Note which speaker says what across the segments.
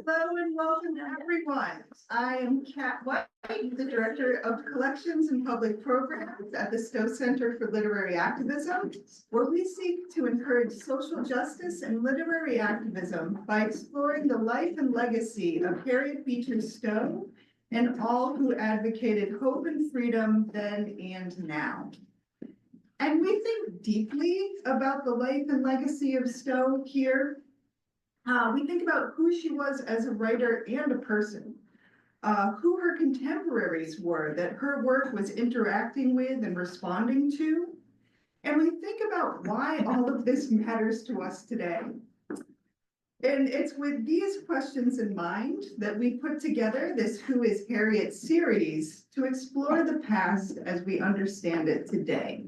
Speaker 1: Hello and welcome to everyone. I am Kat White, the Director of Collections and Public Programs at the Stowe Center for Literary Activism, where we seek to encourage social justice and literary activism by exploring the life and legacy of Harriet Beecher Stowe and all who advocated hope and freedom then and now. And we think deeply about the life and legacy of Stowe here. We think about who she was as a writer and a person, who her contemporaries were that her work was interacting with and responding to. And we think about why all of this matters to us today. And it's with these questions in mind that we put together this Who is Harriet series to explore the past as we understand it today.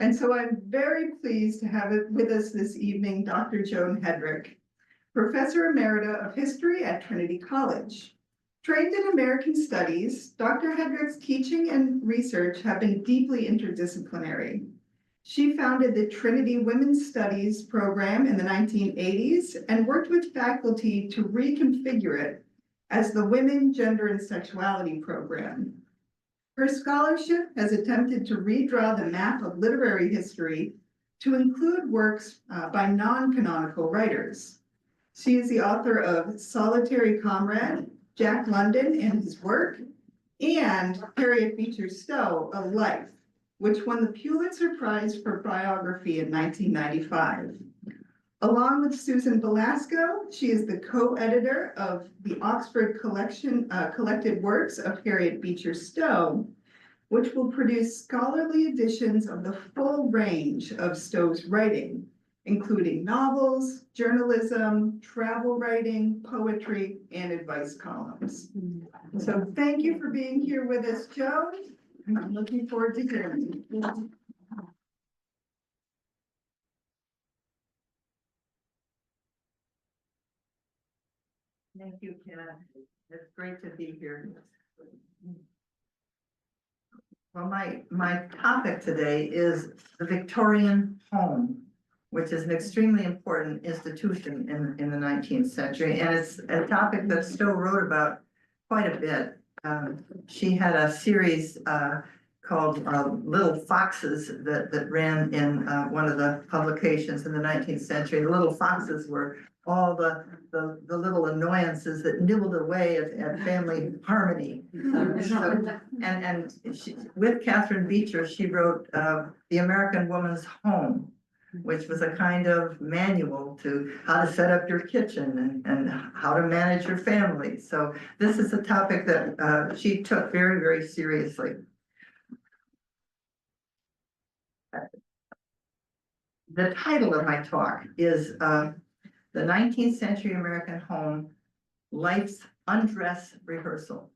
Speaker 1: And so I'm very pleased to have it with us this evening, Dr. Joan Hedrick, Professor Emerita of History at Trinity College. Trained in American Studies, Dr. Hedrick's teaching and research have been deeply interdisciplinary. She founded the Trinity Women's Studies program in the 1980s and worked with faculty to reconfigure it as the Women, Gender, and Sexuality program. Her scholarship has attempted to redraw the map of literary history to include works by non-canonical writers. She is the author of Solitary Comrade, Jack London and His Work, and Harriet Beecher Stowe, A Life, which won the Pulitzer Prize for Biography in 1995. Along with Susan Velasco, she is the co-editor of the Oxford collection, Collected Works of Harriet Beecher Stowe, which will produce scholarly editions of the full range of Stowe's writing, including novels, journalism, travel writing, poetry, and advice columns. So thank you for being here with us, Joan. I'm looking forward to hearing you.
Speaker 2: Thank you, Ken. It's great to be here. Well, my topic today is the Victorian home, which is an extremely important institution in the 19th century. And it's a topic that Stowe wrote about quite a bit. She had a series called Little Foxes that ran in one of the publications in the 19th century. The Little Foxes were all the little annoyances that nibbled away at family harmony. And she, with Catherine Beecher, she wrote The American Woman's Home, which was a kind of manual to how to set up your kitchen and how to manage your family. So this is a topic that she took very, very seriously. The title of my talk is The 19th Century American Home, Life's Undress Rehearsal.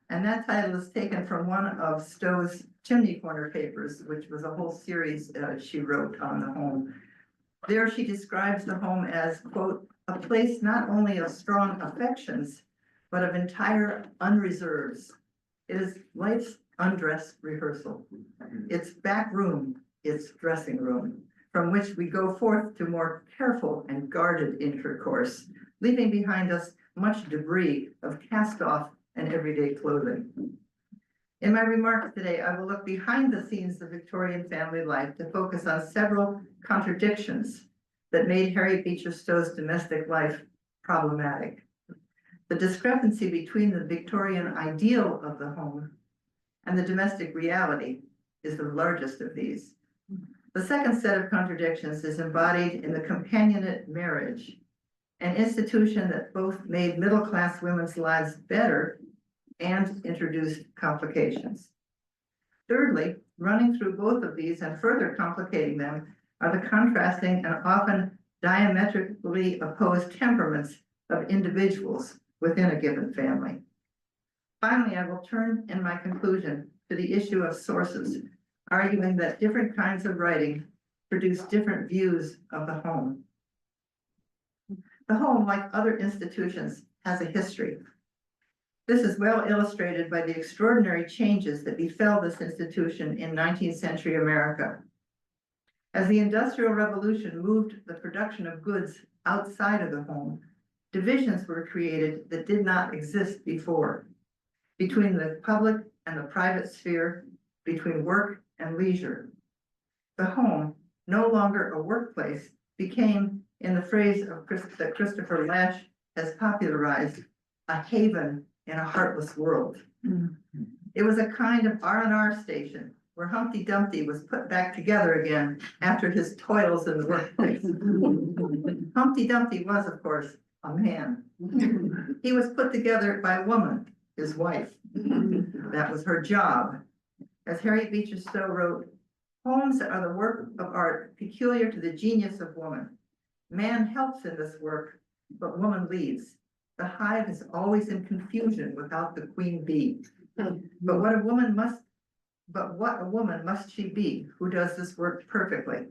Speaker 2: And that title is taken from one of Stowe's Chimney Corner papers, which was a whole series she wrote on the home. There she describes the home as, quote, a place not only of strong affections, but of entire unreserves. It is life's undress rehearsal. Its back room, its dressing room, from which we go forth to more careful and guarded intercourse, leaving behind us much debris of cast-off and everyday clothing. In my remarks today, I will look behind the scenes of Victorian family life to focus on several contradictions that made Harriet Beecher Stowe's domestic life problematic. The discrepancy between the Victorian ideal of the home and the domestic reality is the largest of these. The second set of contradictions is embodied in the companionate marriage, an institution that both made middle-class women's lives better and introduced complications. Thirdly, running through both of these and further complicating them are the contrasting and often diametrically opposed temperaments of individuals within a given family. Finally, I will turn in my conclusion to the issue of sources, arguing that different kinds of writing produce different views of the home. The home, like other institutions, has a history. This is well illustrated by the extraordinary changes that befell this institution in 19th century America. As the Industrial Revolution moved the production of goods outside of the home, divisions were created that did not exist before, between the public and the private sphere, between work and leisure. The home, no longer a workplace, became, in the phrase that Christopher Lasch has popularized, a haven in a heartless world. It was a kind of R&R station where Humpty Dumpty was put back together again after his toils in the workplace. Humpty Dumpty was, of course, a man. He was put together by a woman, his wife. That was her job. As Harriet Beecher Stowe wrote, "Homes are the work of art peculiar to the genius of woman. Man helps in this work, but woman leads. The hive is always in confusion without the queen bee. But what a woman must she be who does this work perfectly?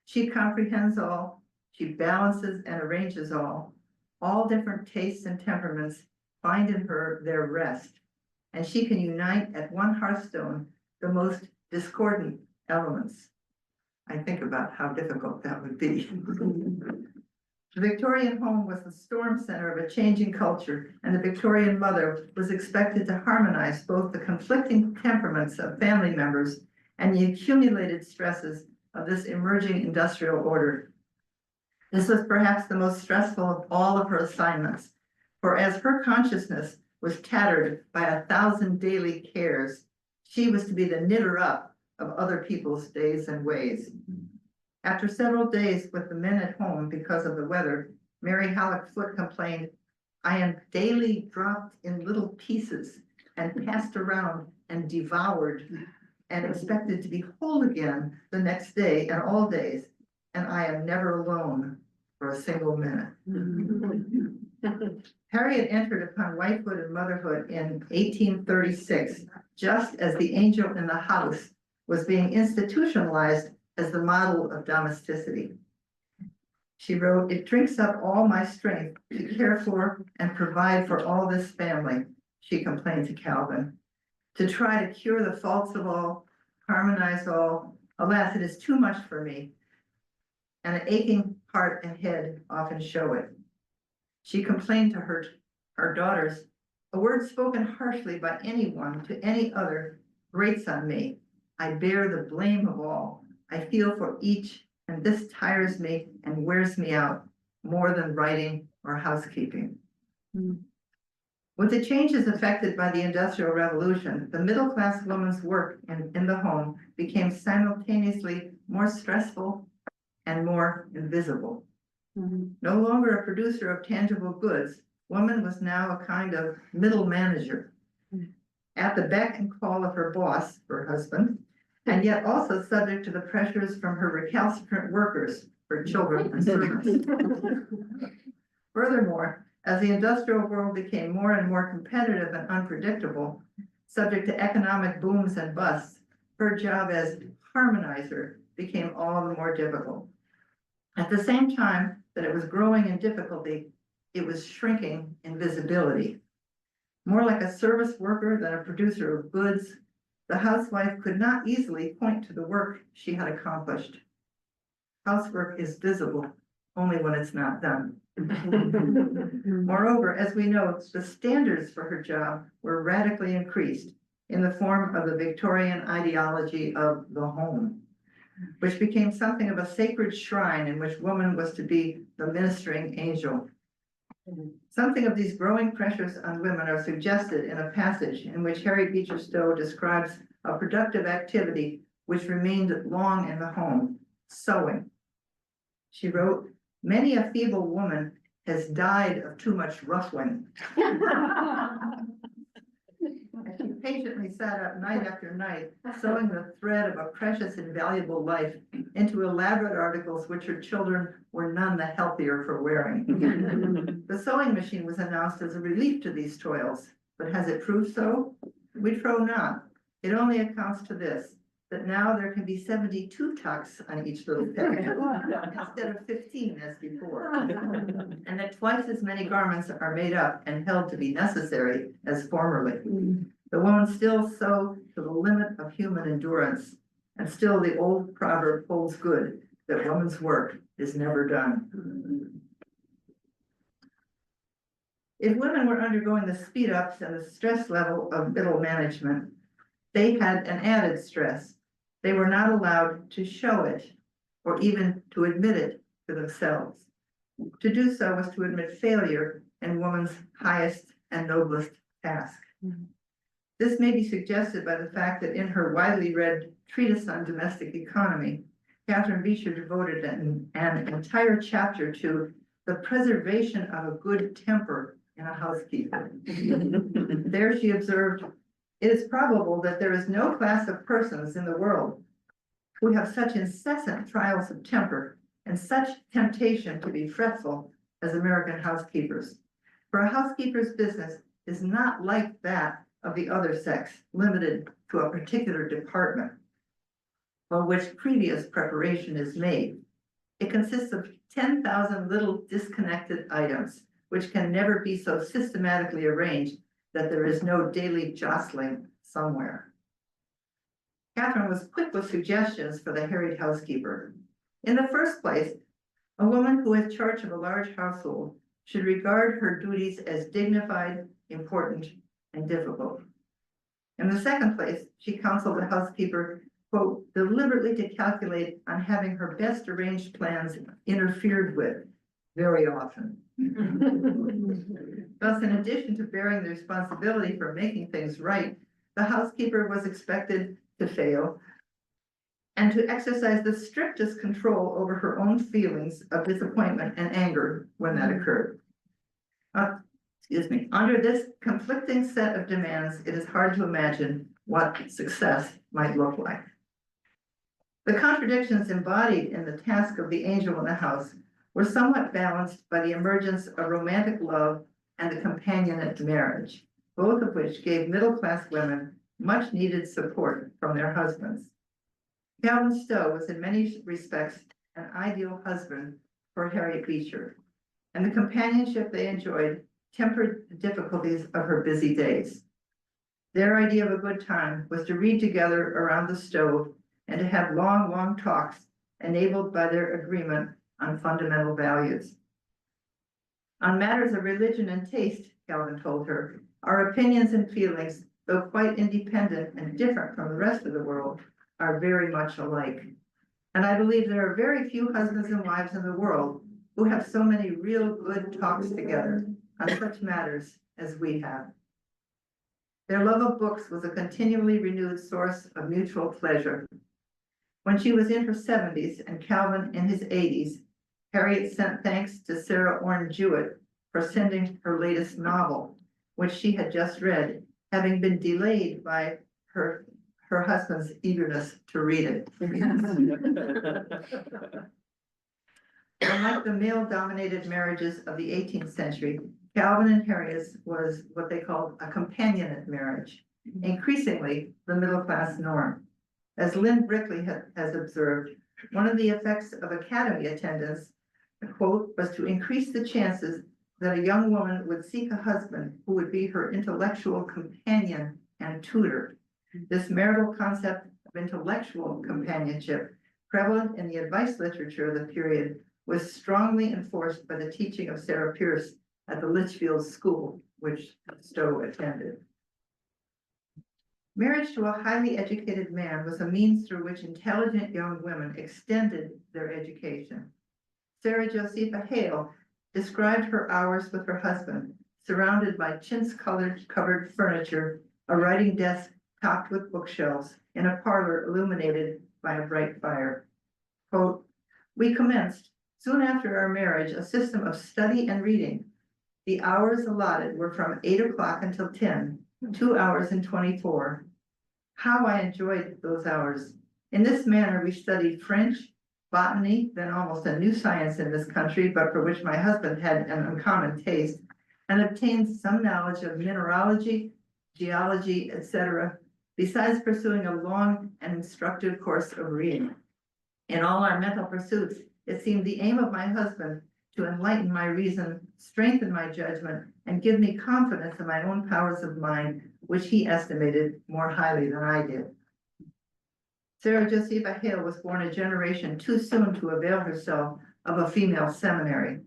Speaker 2: She comprehends all, she balances and arranges all different tastes and temperaments find in her their rest, and she can unite at one hearthstone the most discordant elements." I think about how difficult that would be. The Victorian home was the storm center of a changing culture, and the Victorian mother was expected to harmonize both the conflicting temperaments of family members and the accumulated stresses of this emerging industrial order. This was perhaps the most stressful of all of her assignments, for as her consciousness was tattered by 1,000 daily cares, she was to be the knitter up of other people's days and ways. After several days with the men at home because of the weather, Mary Halleck Foote complained, "I am daily dropped in little pieces and passed around and devoured and expected to be whole again the next day and all days, and I am never alone for a single minute." Harriet entered upon wifehood and motherhood in 1836, just as the angel in the house was being institutionalized as the model of domesticity. She wrote, "It drinks up all my strength to care for and provide for all this family," she complained to Calvin, "to try to cure the faults of all, harmonize all. Alas, it is too much for me, and an aching heart and head often show it." She complained to her daughters, "A word spoken harshly by anyone to any other grates on me. I bear the blame of all. I feel for each, and this tires me and wears me out more than writing or housekeeping." With the changes affected by the Industrial Revolution, the middle-class woman's work in the home became simultaneously more stressful and more invisible. No longer a producer of tangible goods, woman was now a kind of middle manager, at the beck and call of her boss, her husband, and yet also subject to the pressures from her recalcitrant workers, her children and servants. Furthermore, as the industrial world became more and more competitive and unpredictable, subject to economic booms and busts, her job as harmonizer became all the more difficult. At the same time that it was growing in difficulty, it was shrinking in visibility. More like a service worker than a producer of goods, the housewife could not easily point to the work she had accomplished. Housework is visible only when it's not done. Moreover, as we know, the standards for her job were radically increased in the form of the Victorian ideology of the home, which became something of a sacred shrine in which woman was to be the ministering angel. Something of these growing pressures on women are suggested in a passage in which Harriet Beecher Stowe describes a productive activity which remained long in the home, sewing. She wrote, "Many a feeble woman has died of too much ruffling." As she patiently sat up night after night, sewing the thread of a precious and valuable life into elaborate articles which her children were none the healthier for wearing. The sewing machine was announced as a relief to these toils, but has it proved so? We trow not. It only accounts to this, that now there can be 72 tucks on each little peg instead of 15 as before, and that twice as many garments are made up and held to be necessary as formerly. The woman still sew to the limit of human endurance, and still the old proverb holds good that woman's work is never done. If women were undergoing the speed ups and the stress level of middle management, they had an added stress. They were not allowed to show it or even to admit it to themselves. To do so was to admit failure in woman's highest and noblest task. This may be suggested by the fact that in her widely read treatise on domestic economy, Catherine Beecher devoted an entire chapter to the preservation of a good temper in a housekeeper. There she observed, it is probable that there is no class of persons in the world who have such incessant trials of temper and such temptation to be fretful as American housekeepers. For a housekeeper's business is not like that of the other sex, limited to a particular department for which previous preparation is made. It consists of 10,000 little disconnected items, which can never be so systematically arranged that there is no daily jostling somewhere. Catherine was quick with suggestions for the harried housekeeper. In the first place, a woman who has charge of a large household should regard her duties as dignified, important, and difficult. In the second place, she counseled the housekeeper, quote, deliberately to calculate on having her best arranged plans interfered with very often. Thus, in addition to bearing the responsibility for making things right, the housekeeper was expected to fail and to exercise the strictest control over her own feelings of disappointment and anger when that occurred. Under this conflicting set of demands, it is hard to imagine what success might look like. The contradictions embodied in the task of the angel in the house were somewhat balanced by the emergence of romantic love and the companionate marriage, both of which gave middle-class women much needed support from their husbands. Calvin Stowe was in many respects an ideal husband for Harriet Beecher, and the companionship they enjoyed tempered the difficulties of her busy days. Their idea of a good time was to read together around the stove and to have long, long talks enabled by their agreement on fundamental values. On matters of religion and taste, Calvin told her, our opinions and feelings, though quite independent and different from the rest of the world, are very much alike. And I believe there are very few husbands and wives in the world who have so many real good talks together on such matters as we have. Their love of books was a continually renewed source of mutual pleasure. When she was in her 70s and Calvin in his 80s, Harriet sent thanks to Sarah Orne Jewett for sending her latest novel, which she had just read, having been delayed by her husband's eagerness to read it. Unlike the male-dominated marriages of the 18th century, Calvin and Harriet's was what they called a companionate marriage, increasingly the middle-class norm. As Lynn Brickley has observed, one of the effects of academy attendance, quote, was to increase the chances that a young woman would seek a husband who would be her intellectual companion and tutor. This marital concept of intellectual companionship, prevalent in the advice literature of the period, was strongly enforced by the teaching of Sarah Pierce at the Litchfield School, which Stowe attended. Marriage to a highly educated man was a means through which intelligent young women extended their education. Sarah Josepha Hale described her hours with her husband, surrounded by chintz-covered furniture, a writing desk topped with bookshelves, in a parlor illuminated by a bright fire. Quote, we commenced, soon after our marriage, a system of study and reading. The hours allotted were from 8 o'clock until 10, 2 hours and 24. How I enjoyed those hours. In this manner, we studied French, botany, then almost a new science in this country, but for which my husband had an uncommon taste, and obtained some knowledge of mineralogy, geology, etc., besides pursuing a long and instructive course of reading. In all our mental pursuits, it seemed the aim of my husband to enlighten my reason, strengthen my judgment, and give me confidence in my own powers of mind, which he estimated more highly than I did. Sarah Josepha Hale was born a generation too soon to avail herself of a female seminary.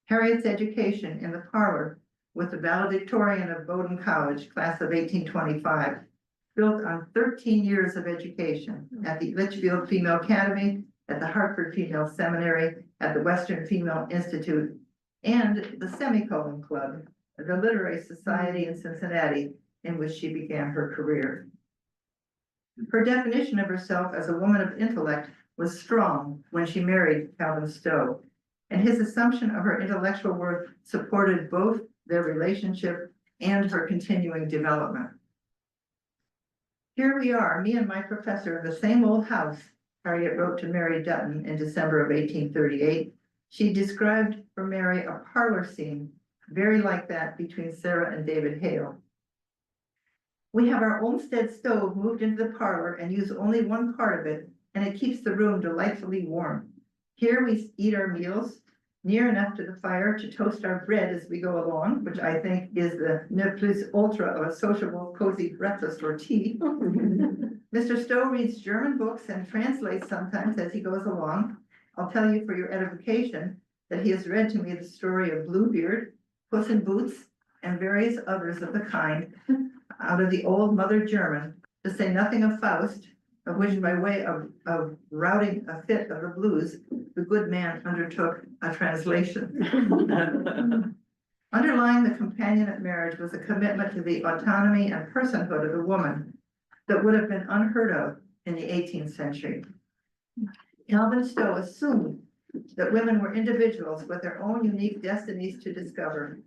Speaker 2: Harriet's education in the parlor with the valedictorian of Bowdoin College, class of 1825, built on 13 years of education at the Litchfield Female Academy, at the Hartford Female Seminary, at the Western Female Institute, and the Semicolon Club, the literary society in Cincinnati, in which she began her career. Her definition of herself as a woman of intellect was strong when she married Calvin Stowe, and his assumption of her intellectual worth supported both their relationship and her continuing development. Here we are, me and my professor in the same old house, Harriet wrote to Mary Dutton in December of 1838. She described for Mary a parlor scene very like that between Sarah and David Hale. We have our Olmsted stove moved into the parlor and use only one part of it, and it keeps the room delightfully warm. Here we eat our meals near enough to the fire to toast our bread as we go along, which I think is the ne plus ultra of a sociable, cozy breakfast or tea. Mr. Stowe reads German books and translates sometimes as he goes along. I'll tell you for your edification that he has read to me the story of Bluebeard, Puss in Boots, and various others of the kind out of the old Mother German, to say nothing of Faust, of which by way of routing a fit of the blues, the good man undertook a translation. Underlying the companionate marriage was a commitment to the autonomy and personhood of the woman that would have been unheard of in the 18th century. Calvin Stowe assumed that women were individuals with their own unique destinies to discover.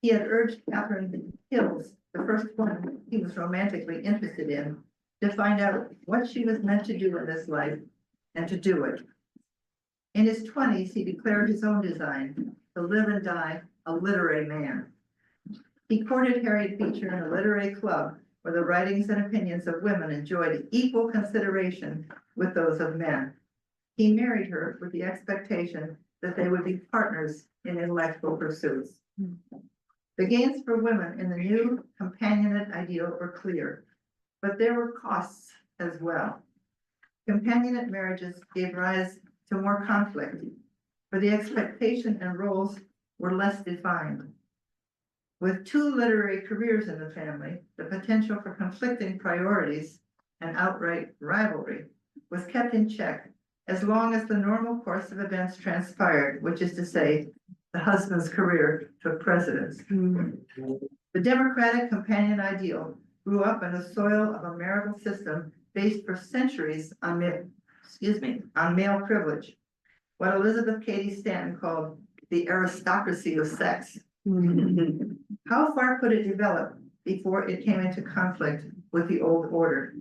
Speaker 2: He had urged Catherine Hills, the first one he was romantically interested in, to find out what she was meant to do in this life and to do it. In his 20s, he declared his own design, to live and die a literary man. He courted Harriet Beecher in a literary club where the writings and opinions of women enjoyed equal consideration with those of men. He married her with the expectation that they would be partners in intellectual pursuits. The gains for women in the new companionate ideal were clear, but there were costs as well. Companionate marriages gave rise to more conflict, for the expectation and roles were less defined. With two literary careers in the family, the potential for conflicting priorities and outright rivalry was kept in check as long as the normal course of events transpired, which is to say, the husband's career took precedence. The democratic companion ideal grew up in the soil of a marital system based for centuries on male privilege, what Elizabeth Cady Stanton called the aristocracy of sex. How far could it develop before it came into conflict with the old order?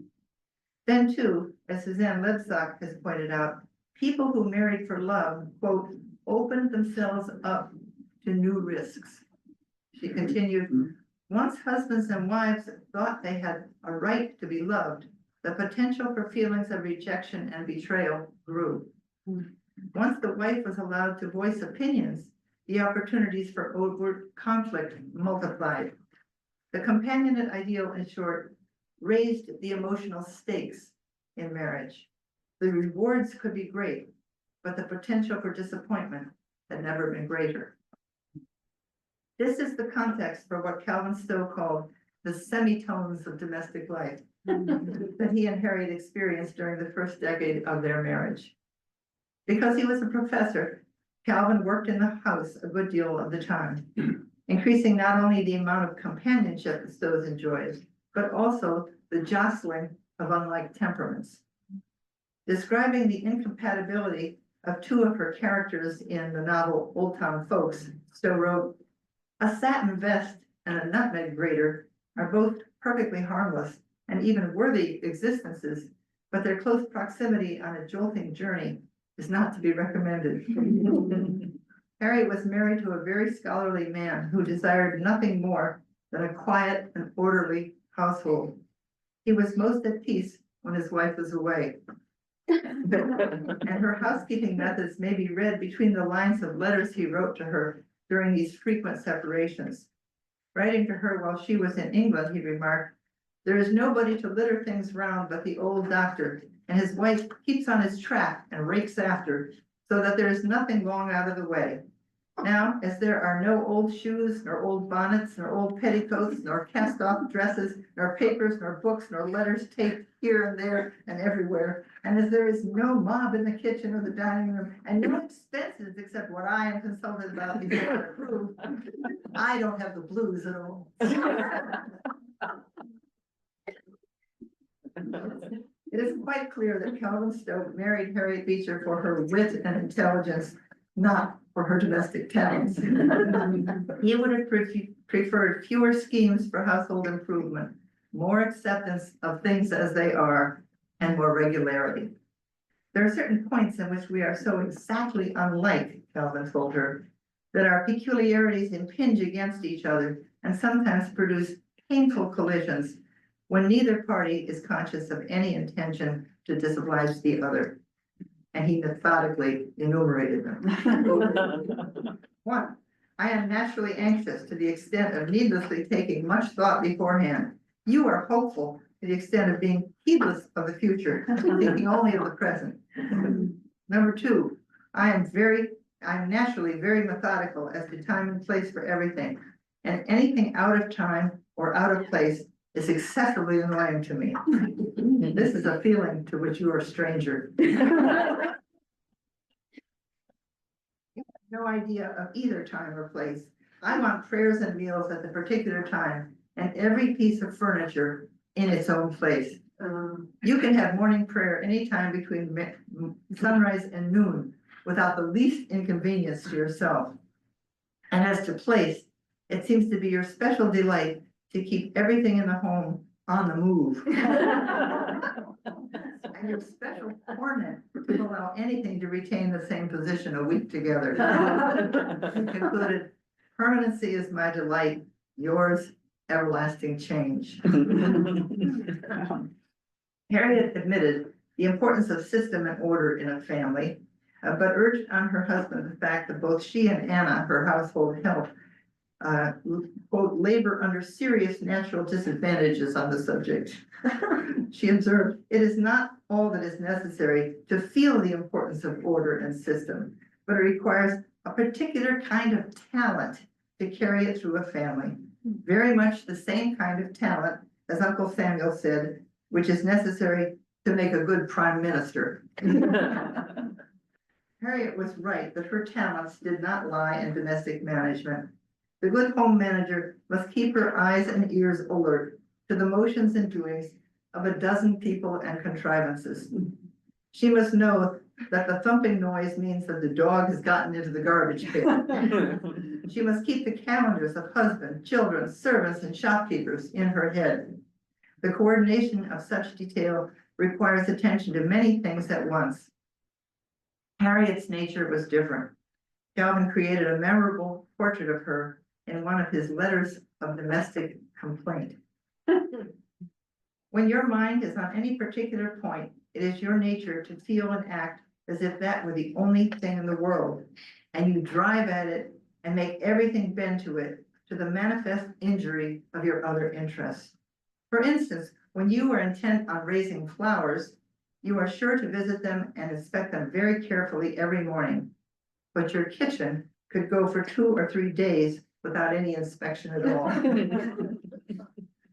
Speaker 2: Then too, as Suzanne Lebsack has pointed out, people who married for love, quote, opened themselves up to new risks. She continued, once husbands and wives thought they had a right to be loved, the potential for feelings of rejection and betrayal grew. Once the wife was allowed to voice opinions, the opportunities for overt conflict multiplied. The companionate ideal, in short, raised the emotional stakes in marriage. The rewards could be great, but the potential for disappointment had never been greater. This is the context for what Calvin Stowe called the semitones of domestic life that he and Harriet experienced during the first decade of their marriage. Because he was a professor, Calvin worked in the house a good deal of the time, increasing not only the amount of companionship the Stowes enjoyed, but also the jostling of unlike temperaments. Describing the incompatibility of two of her characters in the novel Old Town Folks, Stowe wrote, a satin vest and a nutmeg grater are both perfectly harmless and even worthy existences, but their close proximity on a jolting journey is not to be recommended. Harriet was married to a very scholarly man who desired nothing more than a quiet and orderly household. He was most at peace when his wife was away. And her housekeeping methods may be read between the lines of letters he wrote to her during these frequent separations. Writing to her while she was in England, he remarked, there is nobody to litter things round but the old doctor, and his wife keeps on his track and rakes after, so that there is nothing long out of the way. Now, as there are no old shoes, nor old bonnets, nor old petticoats, nor cast-off dresses, nor papers, nor books, nor letters taped here and there and everywhere, and as there is no mob in the kitchen or the dining room, and no expenses except what I am consulted about before I approve, I don't have the blues at all. It is quite clear that Calvin Stowe married Harriet Beecher for her wit and intelligence, not for her domestic talents. He would have preferred fewer schemes for household improvement, more acceptance of things as they are, and more regularity. There are certain points in which we are so exactly unlike, Calvin told her, that our peculiarities impinge against each other and sometimes produce painful collisions when neither party is conscious of any intention to disoblige the other. And he methodically enumerated them. 1, I am naturally anxious to the extent of needlessly taking much thought beforehand. You are hopeful to the extent of being heedless of the future, thinking only of the present. Number 2, I am naturally very methodical as to time and place for everything, and anything out of time or out of place is excessively annoying to me. This is a feeling to which you are a stranger. No idea of either time or place. I want prayers and meals at the particular time, and every piece of furniture in its own place. You can have morning prayer anytime between sunrise and noon without the least inconvenience to yourself. And as to place, it seems to be your special delight to keep everything in the home on the move. And your special torment to allow anything to retain the same position a week together. He concluded, permanency is my delight, yours everlasting change. Harriet admitted the importance of system and order in a family, but urged on her husband the fact that both she and Anna, her household help, quote, labor under serious natural disadvantages on the subject. She observed, it is not all that is necessary to feel the importance of order and system, but it requires a particular kind of talent to carry it through a family. Very much the same kind of talent, as Uncle Samuel said, which is necessary to make a good prime minister. Harriet was right that her talents did not lie in domestic management. The good home manager must keep her eyes and ears alert to the motions and doings of a dozen people and contrivances. She must know that the thumping noise means that the dog has gotten into the garbage bin. She must keep the calendars of husband, children, servants, and shopkeepers in her head. The coordination of such detail requires attention to many things at once. Harriet's nature was different. Calvin created a memorable portrait of her in one of his letters of domestic complaint. When your mind is on any particular point, it is your nature to feel and act as if that were the only thing in the world, and you drive at it and make everything bend to it, to the manifest injury of your other interests. For instance, when you are intent on raising flowers, you are sure to visit them and inspect them very carefully every morning. But your kitchen could go for 2 or 3 days without any inspection at all.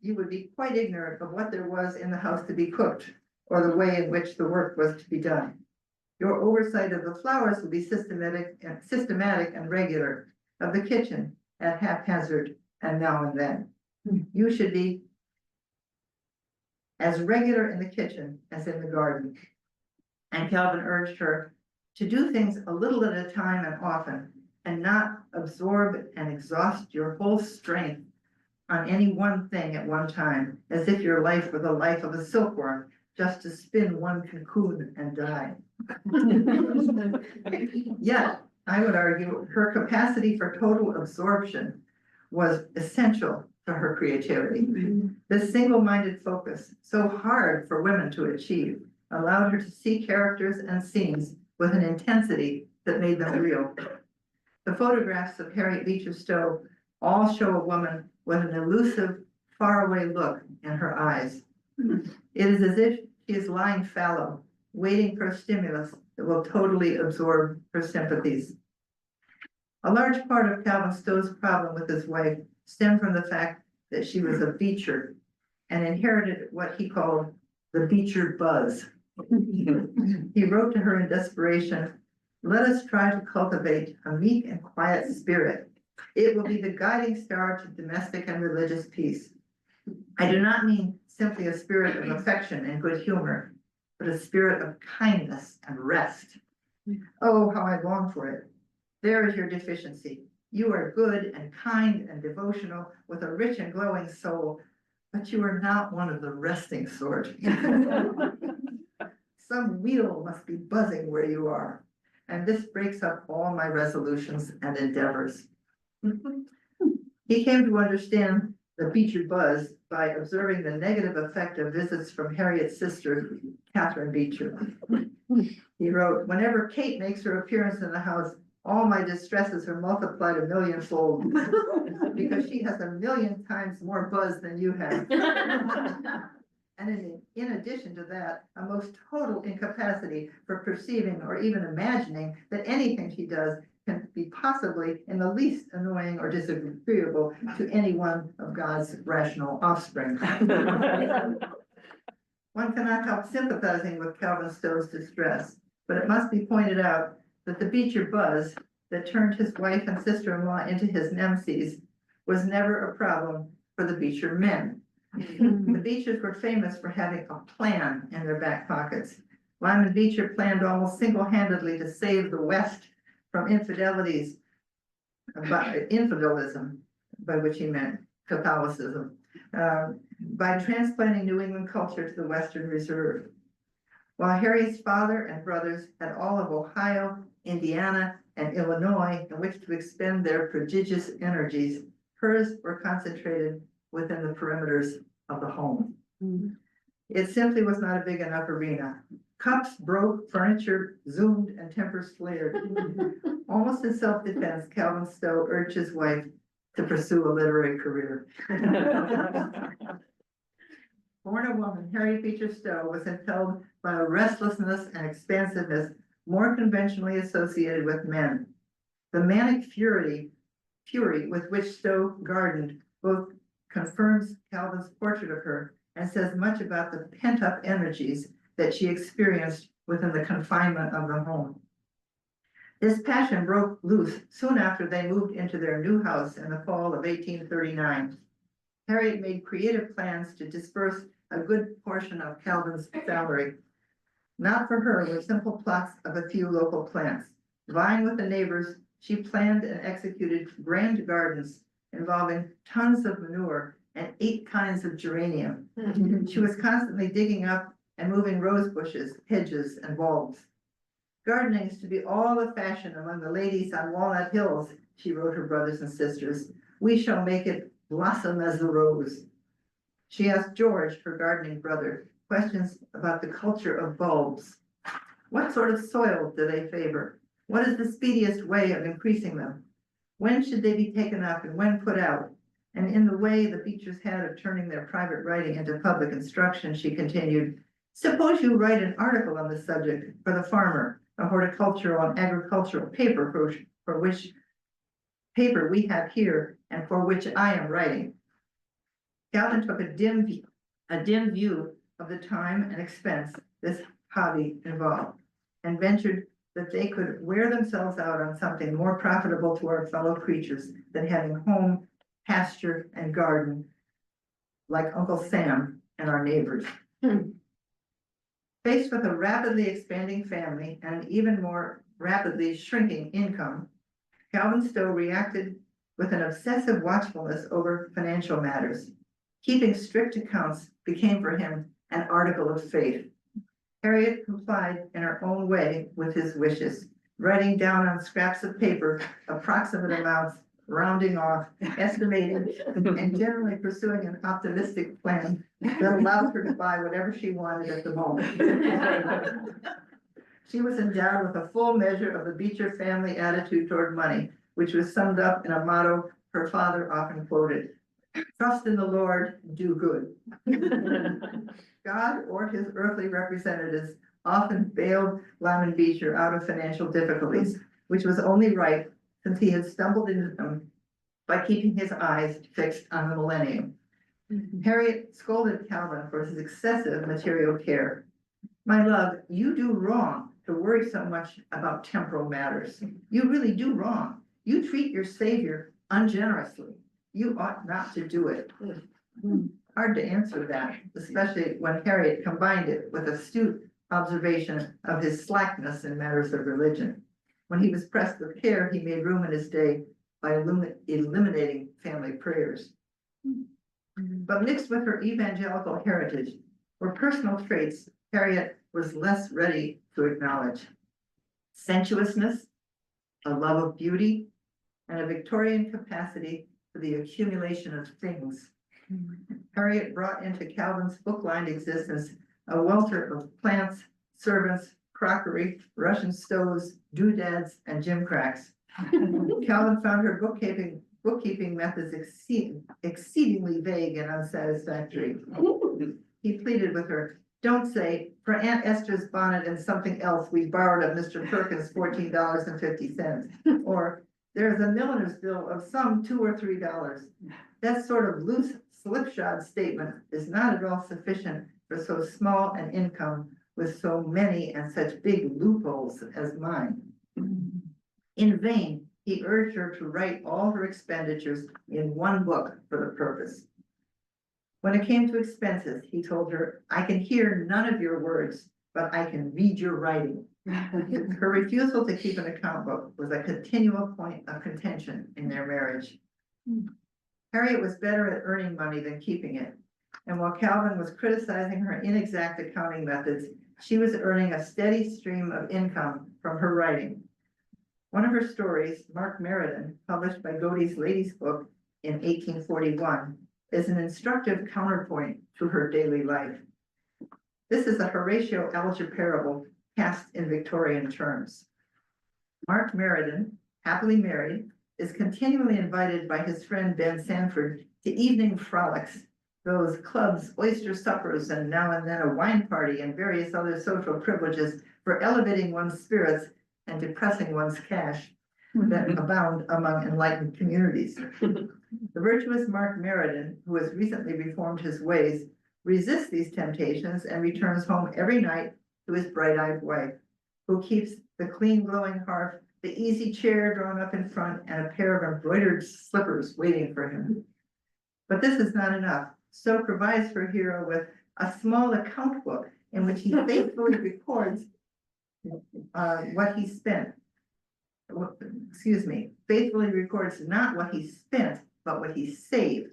Speaker 2: You would be quite ignorant of what there was in the house to be cooked, or the way in which the work was to be done. Your oversight of the flowers will be systematic and regular, of the kitchen at haphazard and now and then. You should be as regular in the kitchen as in the garden. And Calvin urged her to do things a little at a time and often, and not absorb and exhaust your whole strength on any one thing at one time, as if your life were the life of a silkworm, just to spin one cocoon and die. Yet, I would argue, her capacity for total absorption was essential to her creativity. This single-minded focus, so hard for women to achieve, allowed her to see characters and scenes with an intensity that made them real. The photographs of Harriet Beecher Stowe all show a woman with an elusive, faraway look in her eyes. It is as if she is lying fallow, waiting for a stimulus that will totally absorb her sympathies. A large part of Calvin Stowe's problem with his wife stemmed from the fact that she was a Beecher and inherited what he called the Beecher buzz. He wrote to her in desperation, "Let us try to cultivate a meek and quiet spirit. It will be the guiding star to domestic and religious peace. I do not mean simply a spirit of affection and good humor, but a spirit of kindness and rest. Oh, how I long for it. There is your deficiency. You are good and kind and devotional with a rich and glowing soul, but you are not one of the resting sort. Some wheel must be buzzing where you are, and this breaks up all my resolutions and endeavors." He came to understand the Beecher buzz by observing the negative effect of visits from Harriet's sister, Catherine Beecher. He wrote, "Whenever Kate makes her appearance in the house, all my distresses are multiplied a millionfold, because she has a million times more buzz than you have. And in addition to that, a most total incapacity for perceiving or even imagining that anything she does can be possibly in the least annoying or disagreeable to any one of God's rational offspring." One cannot help sympathizing with Calvin Stowe's distress, but it must be pointed out that the Beecher buzz that turned his wife and sister-in-law into his nemesis was never a problem for the Beecher men. The Beechers were famous for having a plan in their back pockets. Lyman Beecher planned almost single-handedly to save the West from infidelism, by which he meant Catholicism, by transplanting New England culture to the Western Reserve. While Harry's father and brothers had all of Ohio, Indiana, and Illinois in which to expend their prodigious energies, hers were concentrated within the perimeters of the home. It simply was not a big enough arena. Cups broke, furniture zoomed, and tempers flared. Almost in self-defense, Calvin Stowe urged his wife to pursue a literary career. Born a woman, Harriet Beecher Stowe was impelled by a restlessness and expansiveness more conventionally associated with men. The manic fury with which Stowe gardened both confirms Calvin's portrait of her and says much about the pent-up energies that she experienced within the confinement of the home. This passion broke loose soon after they moved into their new house in the fall of 1839. Harriet made creative plans to disperse a good portion of Calvin's salary. Not for her were simple plots of a few local plants. Vying with the neighbors, she planned and executed grand gardens involving tons of manure and 8 kinds of geranium. She was constantly digging up and moving rose bushes, hedges, and bulbs. "Gardening is to be all the fashion among the ladies on Walnut Hills," she wrote her brothers and sisters. "We shall make it blossom as the rose." She asked George, her gardening brother, questions about the culture of bulbs. What sort of soil do they favor? What is the speediest way of increasing them? When should they be taken up and when put out? And in the way the Beechers had of turning their private writing into public instruction, she continued, "Suppose you write an article on the subject for the Farmer, a horticultural and agricultural paper for which paper we have here and for which I am writing." Calvin took a dim view of the time and expense this hobby involved and ventured that they could wear themselves out on something more profitable to our fellow creatures than having home, pasture, and garden like Uncle Sam and our neighbors. Faced with a rapidly expanding family and an even more rapidly shrinking income, Calvin Stowe reacted with an obsessive watchfulness over financial matters. Keeping strict accounts became for him an article of faith. Harriet complied in her own way with his wishes, writing down on scraps of paper approximate amounts, rounding off, estimating, and generally pursuing an optimistic plan that allowed her to buy whatever she wanted at the moment. She was endowed with a full measure of the Beecher family attitude toward money, which was summed up in a motto her father often quoted: "Trust in the Lord, do good." God or his earthly representatives often bailed Lyman Beecher out of financial difficulties, which was only right since he had stumbled into them by keeping his eyes fixed on the millennium. Harriet scolded Calvin for his excessive material care. My love, you do wrong to worry so much about temporal matters. You really do wrong. You treat your Savior ungenerously. You ought not to do it. Hard to answer that, especially when Harriet combined it with astute observation of his slackness in matters of religion. When he was pressed with care, he made room in his day by eliminating family prayers. But mixed with her evangelical heritage were personal traits Harriet was less ready to acknowledge. Sensuousness, a love of beauty, and a Victorian capacity for the accumulation of things. Harriet brought into Calvin's book-lined existence a welter of plants, servants, crockery, Russian stoves, doodads, and gimcracks. Calvin found her bookkeeping methods exceedingly vague and unsatisfactory. He pleaded with her, don't say, for Aunt Esther's bonnet and something else we borrowed of Mr. Perkins $14.50. Or there's a milliner's bill of some $2 or $3. That sort of loose slipshod statement is not at all sufficient for so small an income with so many and such big loopholes as mine. In vain, he urged her to write all her expenditures in one book for the purpose. When it came to expenses, he told her, I can hear none of your words, but I can read your writing. Her refusal to keep an account book was a continual point of contention in their marriage. Harriet was better at earning money than keeping it. And while Calvin was criticizing her inexact accounting methods, she was earning a steady stream of income from her writing. One of her stories, Mark Meriden, published by Godey's Ladies' Book in 1841, is an instructive counterpoint to her daily life. This is a Horatio Alger parable cast in Victorian terms. Mark Meriden, happily married, is continually invited by his friend Ben Sanford to evening frolics, those clubs, oyster suppers, and now and then a wine party and various other social privileges for elevating one's spirits and depressing one's cash that abound among enlightened communities. The virtuous Mark Meriden, who has recently reformed his ways, resists these temptations and returns home every night to his bright-eyed wife, who keeps the clean glowing hearth, the easy chair drawn up in front, and a pair of embroidered slippers waiting for him. But this is not enough. Stowe provides for hero with a small account book in which he faithfully records what he spent. Faithfully records not what he spent, but what he saved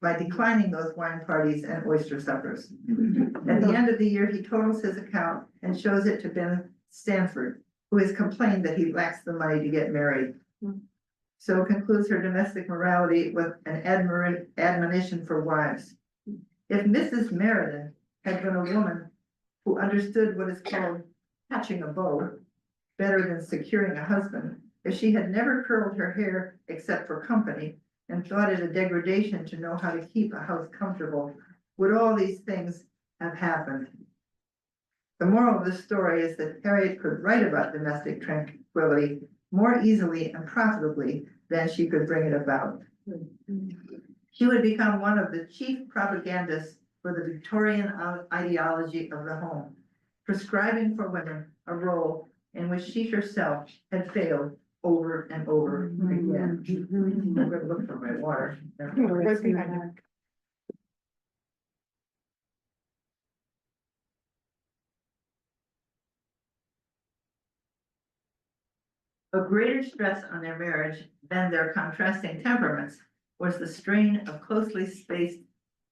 Speaker 2: by declining those wine parties and oyster suppers. At the end of the year, he totals his account and shows it to Ben Stanford, who has complained that he lacks the money to get married. So concludes her domestic morality with an admonition for wives. If Mrs. Meriden had been a woman who understood what is called catching a beau better than securing a husband, if she had never curled her hair except for company and thought it a degradation to know how to keep a house comfortable, would all these things have happened? The moral of the story is that Harriet could write about domestic tranquility more easily and profitably than she could bring it about. She would become one of the chief propagandists for the Victorian ideology of the home, prescribing for women a role in which she herself had failed over and over again. I'm going to look for my water. A greater stress on their marriage than their contrasting temperaments was the strain of closely spaced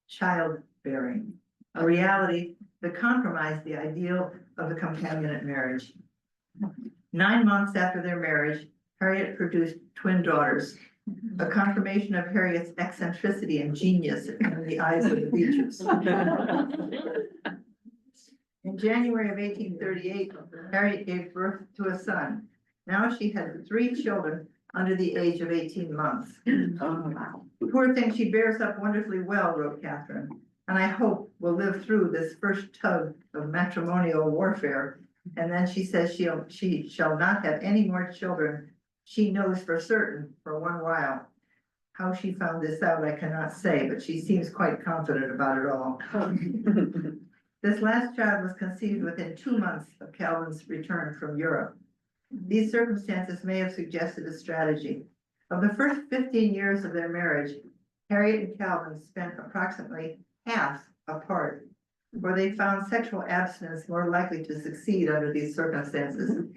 Speaker 2: childbearing, a reality that compromised the ideal of the companionate marriage. 9 months after their marriage, Harriet produced twin daughters, a confirmation of Harriet's eccentricity and genius in the eyes of the Beechers. In January of 1838, Harriet gave birth to a son. Now she had 3 children under the age of 18 months. Poor thing, she bears up wonderfully well, wrote Catherine, and I hope will live through this first tug of matrimonial warfare. And then she says she shall not have any more children She knows for certain for one while. How she found this out, I cannot say, but she seems quite confident about it all. This last child was conceived within 2 months of Calvin's return from Europe. These circumstances may have suggested a strategy. Of the first 15 years of their marriage, Harriet and Calvin spent approximately half apart, where they found sexual abstinence more likely to succeed under these circumstances.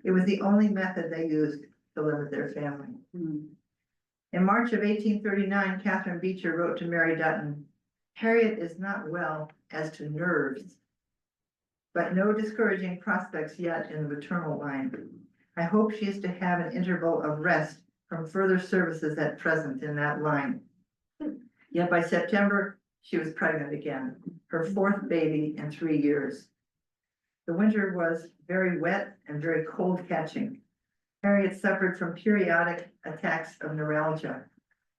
Speaker 2: It was the only method they used to limit their family. In March of 1839, Catherine Beecher wrote to Mary Dutton, "Harriet is not well as to nerves, but no discouraging prospects yet in the maternal line. I hope she is to have an interval of rest from further services at present in that line." Yet by September, she was pregnant again, her fourth baby in 3 years. The winter was very wet and very cold catching. Harriet suffered from periodic attacks of neuralgia.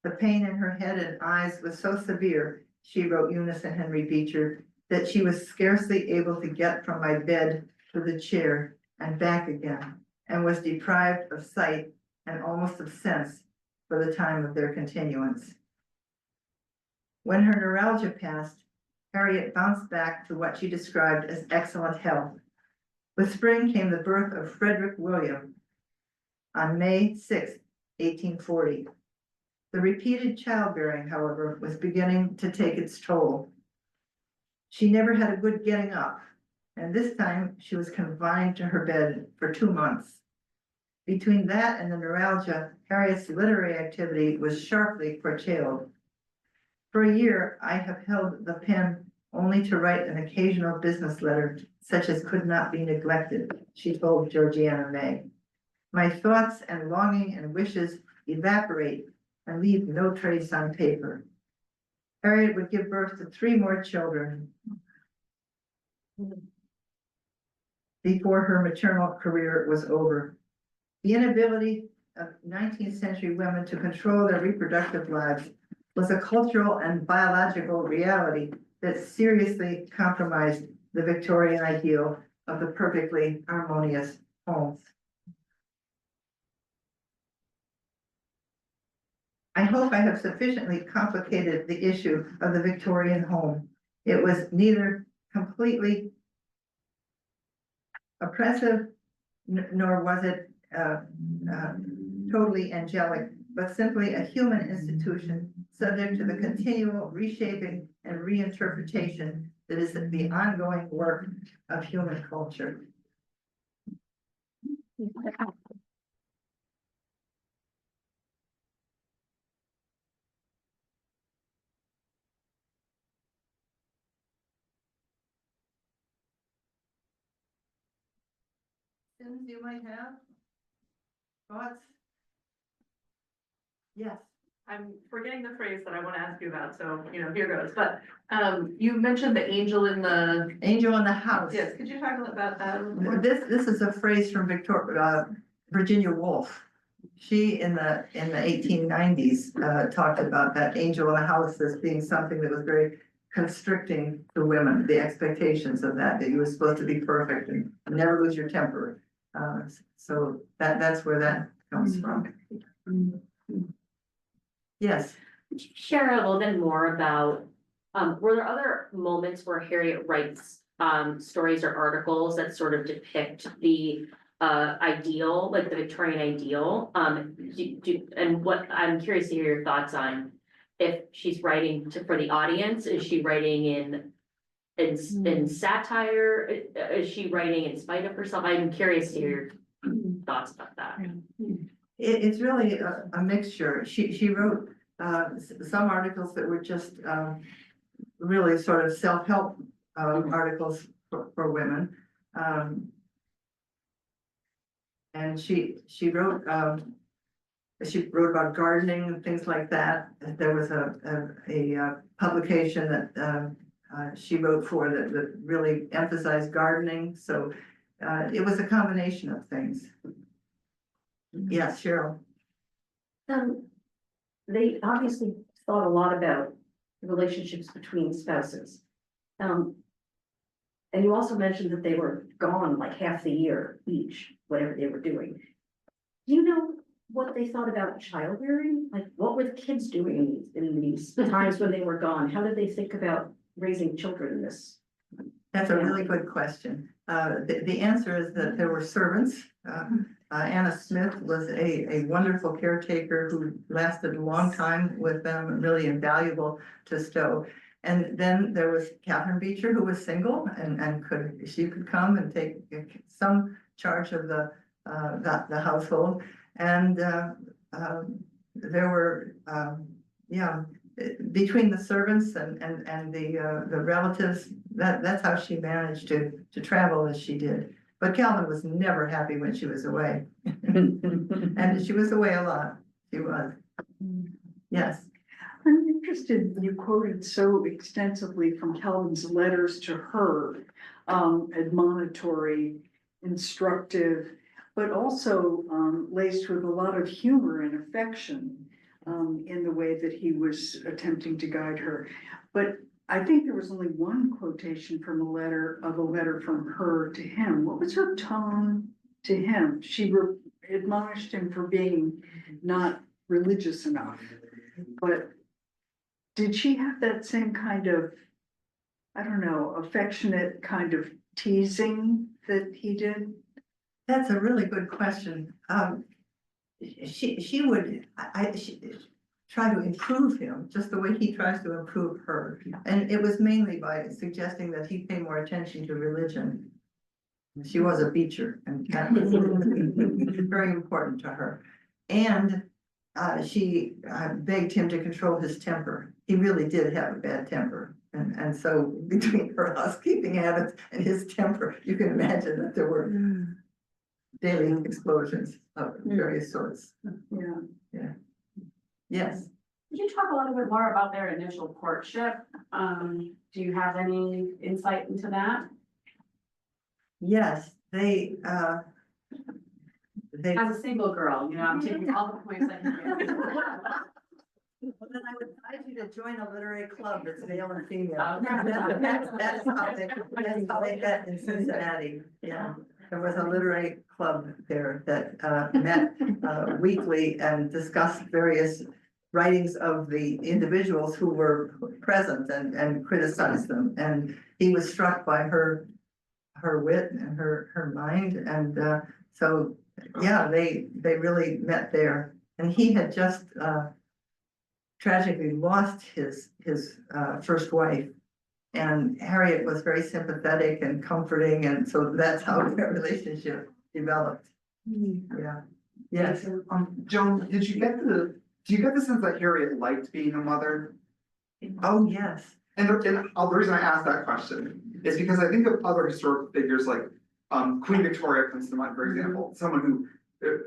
Speaker 2: The pain in her head and eyes was so severe, she wrote Eunice and Henry Beecher, that she was scarcely able to get from my bed to the chair and back again, and was deprived of sight and almost of sense for the time of their continuance. When her neuralgia passed, Harriet bounced back to what she described as excellent health. With spring came the birth of Frederick William on May 6, 1840. The repeated childbearing, however, was beginning to take its toll. She never had a good getting up, and this time she was confined to her bed for 2 months. Between that and the neuralgia, Harriet's literary activity was sharply curtailed. For a year, I have held the pen only to write an occasional business letter, such as could not be neglected, she told Georgiana May. My thoughts and longing and wishes evaporate and leave no trace on paper. Harriet would give birth to 3 more children before her maternal career was over. The inability of 19th century women to control their reproductive lives was a cultural and biological reality that seriously compromised the Victorian ideal of the perfectly harmonious home. I hope I have sufficiently complicated the issue of the Victorian home. It was neither completely oppressive, nor was it totally angelic, but simply a human institution subject to the continual reshaping and reinterpretation that is the ongoing work of human culture. Questions you might have? Thoughts? Yes.
Speaker 3: I'm forgetting the phrase that I want to ask you about, so, here goes, but, you mentioned the angel in the.
Speaker 2: Angel in the house.
Speaker 3: Yes, could you talk about that a little more?
Speaker 2: This is a phrase from Virginia Woolf. She in the 1890s talked about that angel in the house as being something that was very constricting to women, the expectations of that you were supposed to be perfect and never lose your temper. So that's where that comes from. Yes.
Speaker 4: Could you share a little bit more about, were there other moments where Harriet writes stories or articles that sort of depict the ideal, like the Victorian ideal? And what I'm curious to hear your thoughts on if she's writing for the audience, is she writing in satire? Is she writing in spite of herself? I'm curious to hear your thoughts about that.
Speaker 2: It's really a mixture. She wrote some articles that were just really sort of self-help articles for women. And she wrote about gardening and things like that. There was a publication that she wrote for that really emphasized gardening. So it was a combination of things. Yes, Cheryl.
Speaker 5: They obviously thought a lot about relationships between spouses. And you also mentioned that they were gone like half the year each, whatever they were doing. Do you know what they thought about child rearing? Like, what were the kids doing in these times when they were gone? How did they think about raising children in this?
Speaker 2: That's a really good question. The answer is that there were servants. Anna Smith was a wonderful caretaker who lasted a long time with them, really invaluable to Stowe. And then there was Catherine Beecher, who was single and she could come and take some charge of the household. And there were, between the servants and the relatives, that's how she managed to travel as she did. But Calvin was never happy when she was away. And she was away a lot. She was. Yes.
Speaker 6: I'm interested, you quoted so extensively from Calvin's letters to her, admonitory, instructive, but also laced with a lot of humor and affection in the way that he was attempting to guide her. But I think there was only one quotation from a letter from her to him. What was her tone to him? She admonished him for being not religious enough, but did she have that same kind of, I don't know, affectionate kind of teasing that he did?
Speaker 2: That's a really good question. She would try to improve him, just the way he tries to improve her. And it was mainly by suggesting that he pay more attention to religion. She was a Beecher, and that was very important to her. And she begged him to control his temper. He really did have a bad temper. And so between her housekeeping habits and his temper, you can imagine that there were daily explosions of various sorts.
Speaker 6: Yeah.
Speaker 2: Yes.
Speaker 7: Could you talk a little bit more about their initial courtship? Do you have any insight into that?
Speaker 2: Yes, they.
Speaker 7: As a single girl, you know, I'm taking all the points I can get.
Speaker 2: Well, then I would advise you to join a literary club that's male and female.
Speaker 7: Okay.
Speaker 2: That's how they met in Cincinnati. Yeah, there was a literary club there that met weekly and discussed various writings of the individuals who were present and criticized them. And he was struck by her wit and her mind. And so, yeah, they really met there. And he had just tragically lost his first wife. And Harriet was very sympathetic and comforting, and so that's how their relationship developed. Yeah. Yes.
Speaker 8: Joan, do you get the sense that Harriet liked being a mother?
Speaker 2: Oh, yes.
Speaker 8: And the reason I asked that question is because I think of other historical figures like Queen Victoria comes to mind, for example, someone who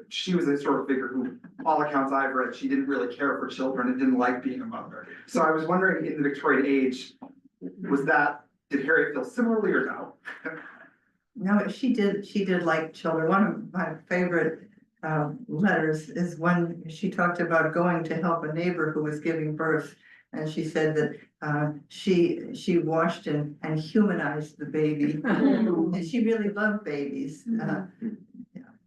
Speaker 8: she was a historical figure who, all accounts I've read, she didn't really care for children and didn't like being a mother. So I was wondering, in the Victorian age, did Harriet feel similarly or no?
Speaker 2: No, she did like children. One of my favorite letters is when she talked about going to help a neighbor who was giving birth. And she said that she washed and humanized the baby. And she really loved babies.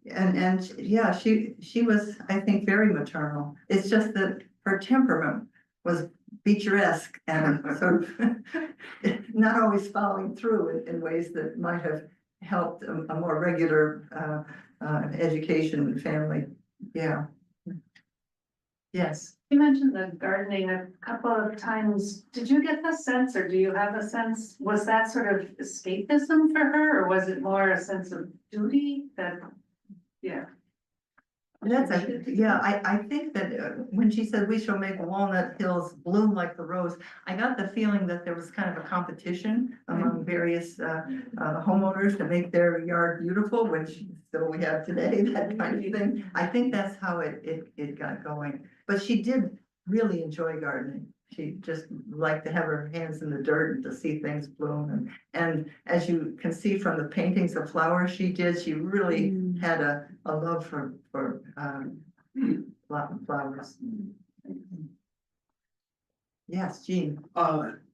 Speaker 2: And yeah, she was, I think, very maternal. It's just that her temperament was Beecheresque and sort of not always following through in ways that might have helped a more regular education family. Yeah. Yes.
Speaker 7: You mentioned the gardening a couple of times. Did you get the sense, or do you have a sense, was that sort of escapism for her, or was it more a sense of duty that, yeah?
Speaker 2: I think that when she said we shall make Walnut Hills bloom like the rose, I got the feeling that there was kind of a competition among various homeowners to make their yard beautiful, which still we have today, that kind of thing. I think that's how it got going. But she did really enjoy gardening. She just liked to have her hands in the dirt and to see things bloom. And as you can see from the paintings of flowers she did, she really had a love for flowers. Yes, Jean.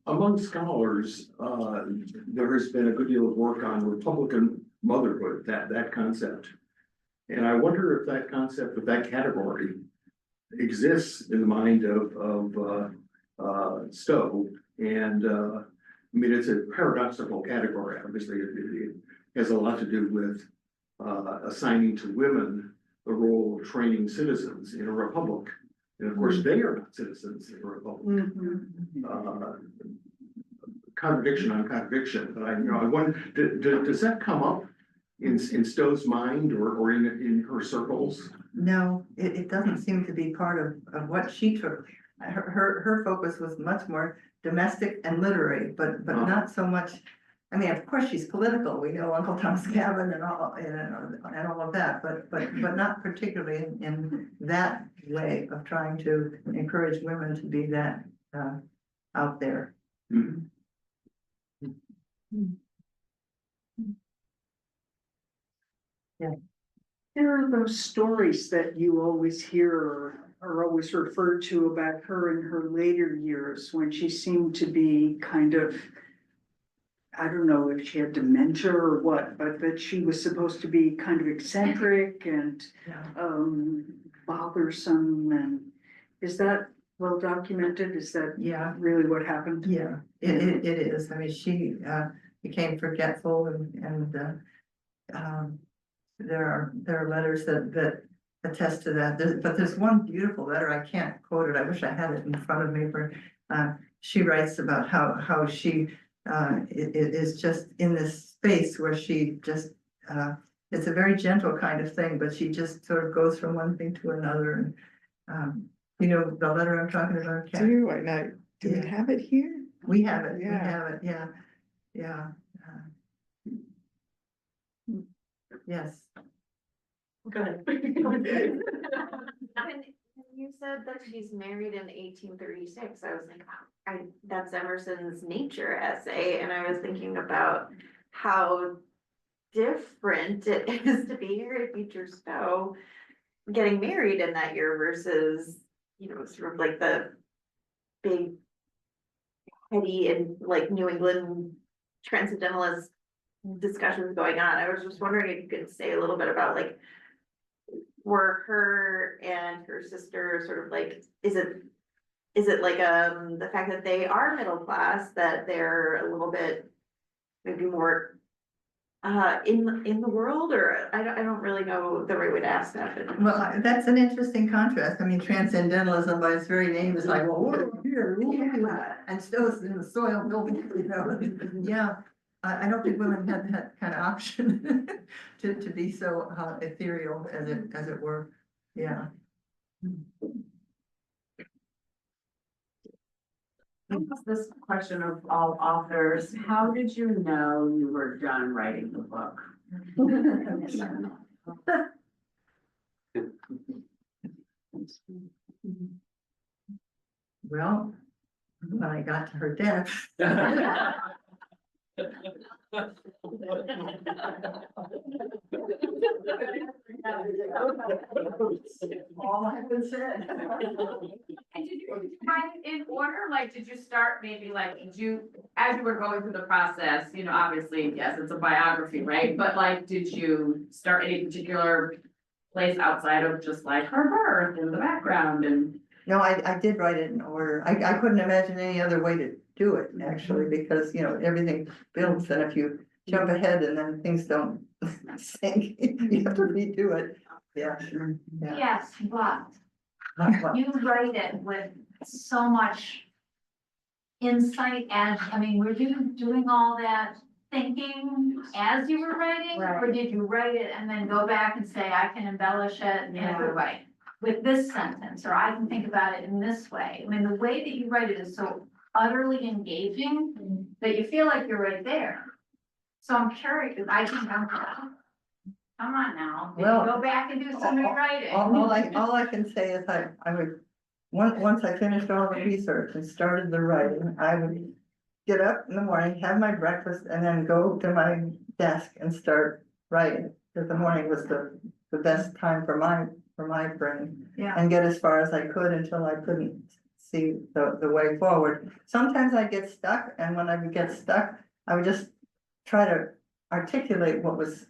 Speaker 9: Among scholars, there has been a good deal of work on Republican motherhood, that concept. And I wonder if that concept of that category exists in the mind of Stowe. And, I mean, it's a paradoxical category, obviously, it has a lot to do with assigning to women the role of training citizens in a republic. And of course, they are not citizens in a republic. Contradiction on contradiction, but I wonder, does that come up in Stowe's mind or in her circles?
Speaker 2: No, it doesn't seem to be part of what she took. Her focus was much more domestic and literary, but not so much. I mean, of course, she's political. We know Uncle Tom's Cabin and all of that, but not particularly in that way of trying to encourage women to be that out there.
Speaker 9: Mhm.
Speaker 6: There are those stories that you always hear or are always referred to about her in her later years when she seemed to be kind of, I don't know if she had dementia or what, but that she was supposed to be kind of eccentric and bothersome. And is that well documented? Is that
Speaker 2: Yeah.
Speaker 6: really what happened?
Speaker 2: Yeah, it is. I mean, she became forgetful and there are letters that attest to that. But there's one beautiful letter. I can't quote it. I wish I had it in front of me. For she writes about how she is just in this space where she just it's a very gentle kind of thing, but she just sort of goes from one thing to another. And you know the letter I'm talking about, Kat?
Speaker 10: Do I know? Do we
Speaker 2: Yeah.
Speaker 10: have it here?
Speaker 2: We have it, we
Speaker 10: Yeah.
Speaker 2: have it, yeah, yeah. Yes,
Speaker 3: Go ahead.
Speaker 4: When you said that she's married in 1836, I was like, oh, that's Emerson's Nature essay, and I was thinking about how different it is to be Harriet Beecher Stowe getting married in that year versus, you know, sort of like the big heady and like New England transcendentalist discussions going on. I was just wondering if you could say a little bit about like, were her and her sister sort of like, is it like the fact that they are middle class, that they're a little bit maybe more in the world, or I don't really know the right way to ask that. But
Speaker 2: well, that's an interesting contrast. I mean, transcendentalism by its very name is like, well, what up here? And Stowe's in the soil building, you know, yeah. I don't think women had that kind of option to be so ethereal as it were, yeah.
Speaker 11: This question of all authors, how did you know you were done writing the book?
Speaker 2: Well, when I got to her death. All I can say.
Speaker 11: And did you write it in order? Like, did you start maybe like, as you were going through the process, you know, obviously, yes, it's a biography, right? But like, did you start any particular place outside of just like her birth in the background and?
Speaker 2: No, I did write it in order. I couldn't imagine any other way to do it, actually, because, you know, everything builds, and if you jump ahead and then things don't sink, you have to redo it. Yeah, sure. Yeah.
Speaker 12: Yes, but
Speaker 2: What?
Speaker 12: you write it with so much insight as, I mean, were you doing all that thinking as you were writing? Or
Speaker 11: Right.
Speaker 12: did you write it and then go back and say, I can embellish it in a good way with this sentence, or I can think about it in this way? I mean, the way that you write it is so utterly engaging that you feel like you're right there. So I'm curious, I think I'm, come on now, did you
Speaker 2: Well,
Speaker 12: go back and do some rewriting?
Speaker 2: All I can say is I would, once I finished all the research and started the writing, I would get up in the morning, have my breakfast, and then go to my desk and start writing. Because the morning was the best time for my brain.
Speaker 12: Yeah.
Speaker 2: And get as far as I could until I couldn't see the way forward. Sometimes I get stuck, and when I would get stuck, I would just try to articulate what was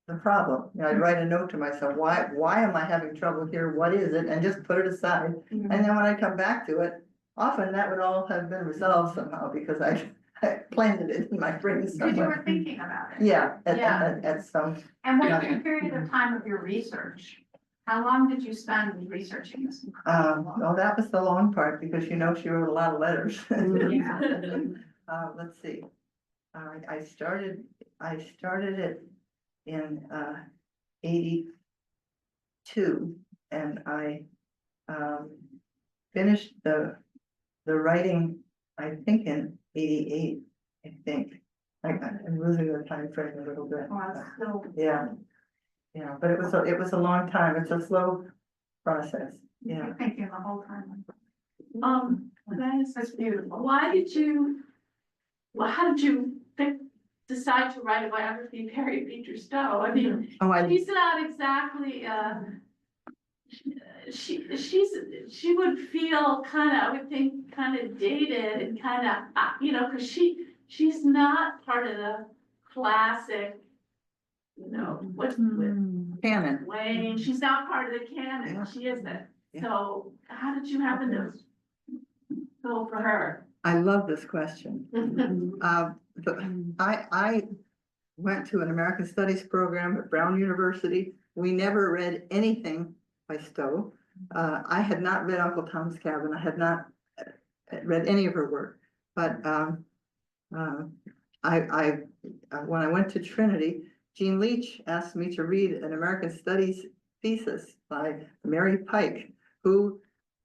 Speaker 2: the problem. You know, I'd write a note to myself, why am I having trouble here? What is it? And just put it aside. And then when I come back to it, often that would all have been resolved somehow because I planted it in my brain
Speaker 12: Because you were
Speaker 2: somewhere.
Speaker 12: thinking about it.
Speaker 2: Yeah,
Speaker 12: Yeah.
Speaker 2: at some,
Speaker 12: And what was the period of time of your research? How long did you spend researching this?
Speaker 2: well, that was the long part because you know, she wrote a lot of letters.
Speaker 12: Yeah.
Speaker 2: Let's see. I started it in, 82 and I, finished the writing, I think in 88, I think. I'm losing the time frame a little bit.
Speaker 12: Well, it's still.
Speaker 2: Yeah. Yeah, but it was a long time. It's a slow process. Yeah.
Speaker 12: You're thinking the whole time.
Speaker 3: That's beautiful. Why did you, well, how did you decide to write a biography of Harriet Beecher Stowe? I mean,
Speaker 2: Oh,
Speaker 3: she's not exactly, she would feel kind of, I would think, kind of dated and kind of, you know, because she's not part of the classic, you know, what's
Speaker 2: Canon.
Speaker 3: Wayne, she's not part of the canon,
Speaker 2: Yeah.
Speaker 3: she isn't.
Speaker 2: Yeah.
Speaker 3: So how did you happen to go for her?
Speaker 2: I love this question. I went to an American Studies program at Brown University. We never read anything by Stowe. I had not read Uncle Tom's Cabin. I had not read any of her work. But when I went to Trinity, Jean Leach asked me to read an American Studies thesis by Mary Pike, who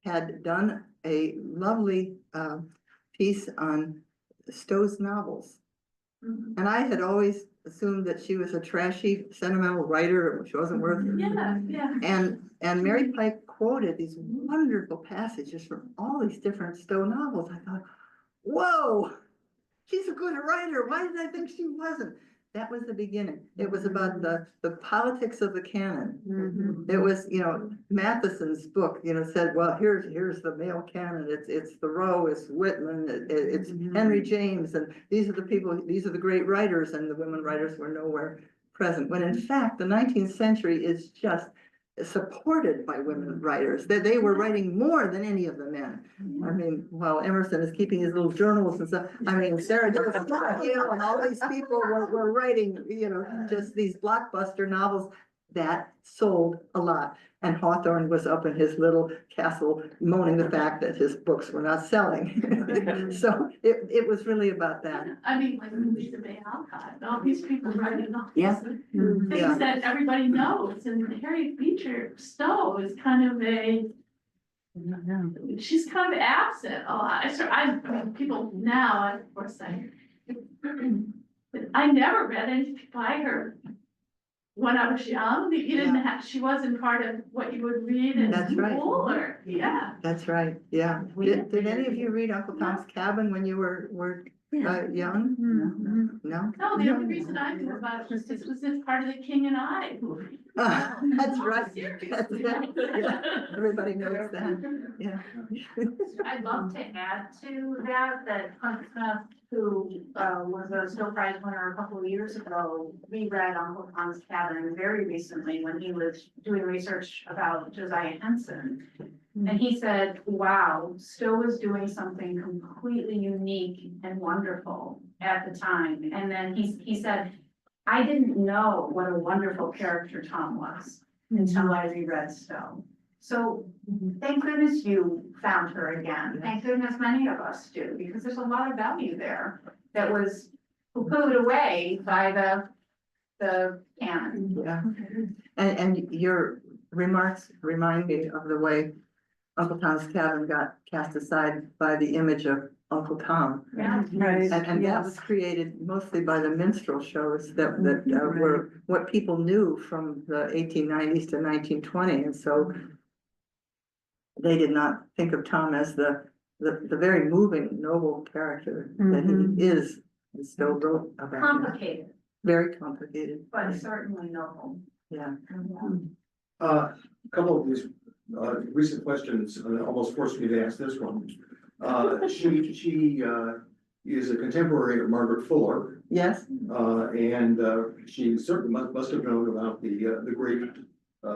Speaker 2: had done a lovely piece on Stowe's novels. And I had always assumed that she was a trashy, sentimental writer, which wasn't worth it.
Speaker 3: Yeah.
Speaker 2: And Mary Pike quoted these wonderful passages from all these different Stowe novels. I thought, whoa, she's a good writer. Why did I think she wasn't? That was the beginning. It was about the politics of the canon. It was, you know, Matheson's book, you know, said, well, here's the male canon. It's Thoreau, it's Whitman, it's Henry James, and these are the people, these are the great writers, and the women writers were nowhere present. When in fact, the 19th century is just supported by women writers, that they were writing more than any of the men. I mean, while Emerson is keeping his little journals and stuff, I mean, Sarah Joseph Hill and all these people were writing, you know, just these blockbuster novels that sold a lot. And Hawthorne was up in his little castle moaning the fact that his books were not selling. So it was really about that.
Speaker 3: I mean, like Louisa May Alcott, and all these people writing all these
Speaker 2: Yeah. Yeah.
Speaker 3: things that everybody knows, and Harriet Beecher Stowe is kind of she's kind of absent a lot. I mean, people now, of course, I never read anything by her when I was young. You didn't have, she wasn't part of what you would read in
Speaker 2: That's right.
Speaker 3: school, or, yeah.
Speaker 2: That's right, yeah. Did any of you read Uncle Tom's Cabin when you were young? No?
Speaker 3: No, the only reason I knew about it was this was part of the King and I movie.
Speaker 2: That's right.
Speaker 3: Seriously.
Speaker 2: That's right. Yeah. Everybody knows that, yeah.
Speaker 12: I'd love to add to that Hunt Smith, who was a Stowe Prize winner a couple of years ago, reread Uncle Tom's Cabin very recently when he was doing research about Josiah Henson. And he said, wow, Stowe was doing something completely unique and wonderful at the time. And then he said, I didn't know what a wonderful character Tom was until I reread Stowe. So thank goodness you found her again. Thank goodness many of us do, because there's a lot of value there that was pooed away by the canon.
Speaker 2: Yeah, and your remarks remind me of the way Uncle Tom's Cabin got cast aside by the image of Uncle Tom.
Speaker 12: Yeah.
Speaker 6: Right.
Speaker 2: And that was created mostly by the minstrel shows that were what people knew from the 1890s to 1920, and so they did not think of Tom as the very moving, noble character that he is, and still wrote about him.
Speaker 12: Complicated,
Speaker 2: Very complicated,
Speaker 12: but certainly noble.
Speaker 2: yeah.
Speaker 9: A couple of these recent questions almost forced me to ask this one. She is a contemporary of Margaret Fuller.
Speaker 2: Yes,
Speaker 9: And she certainly must have known about the great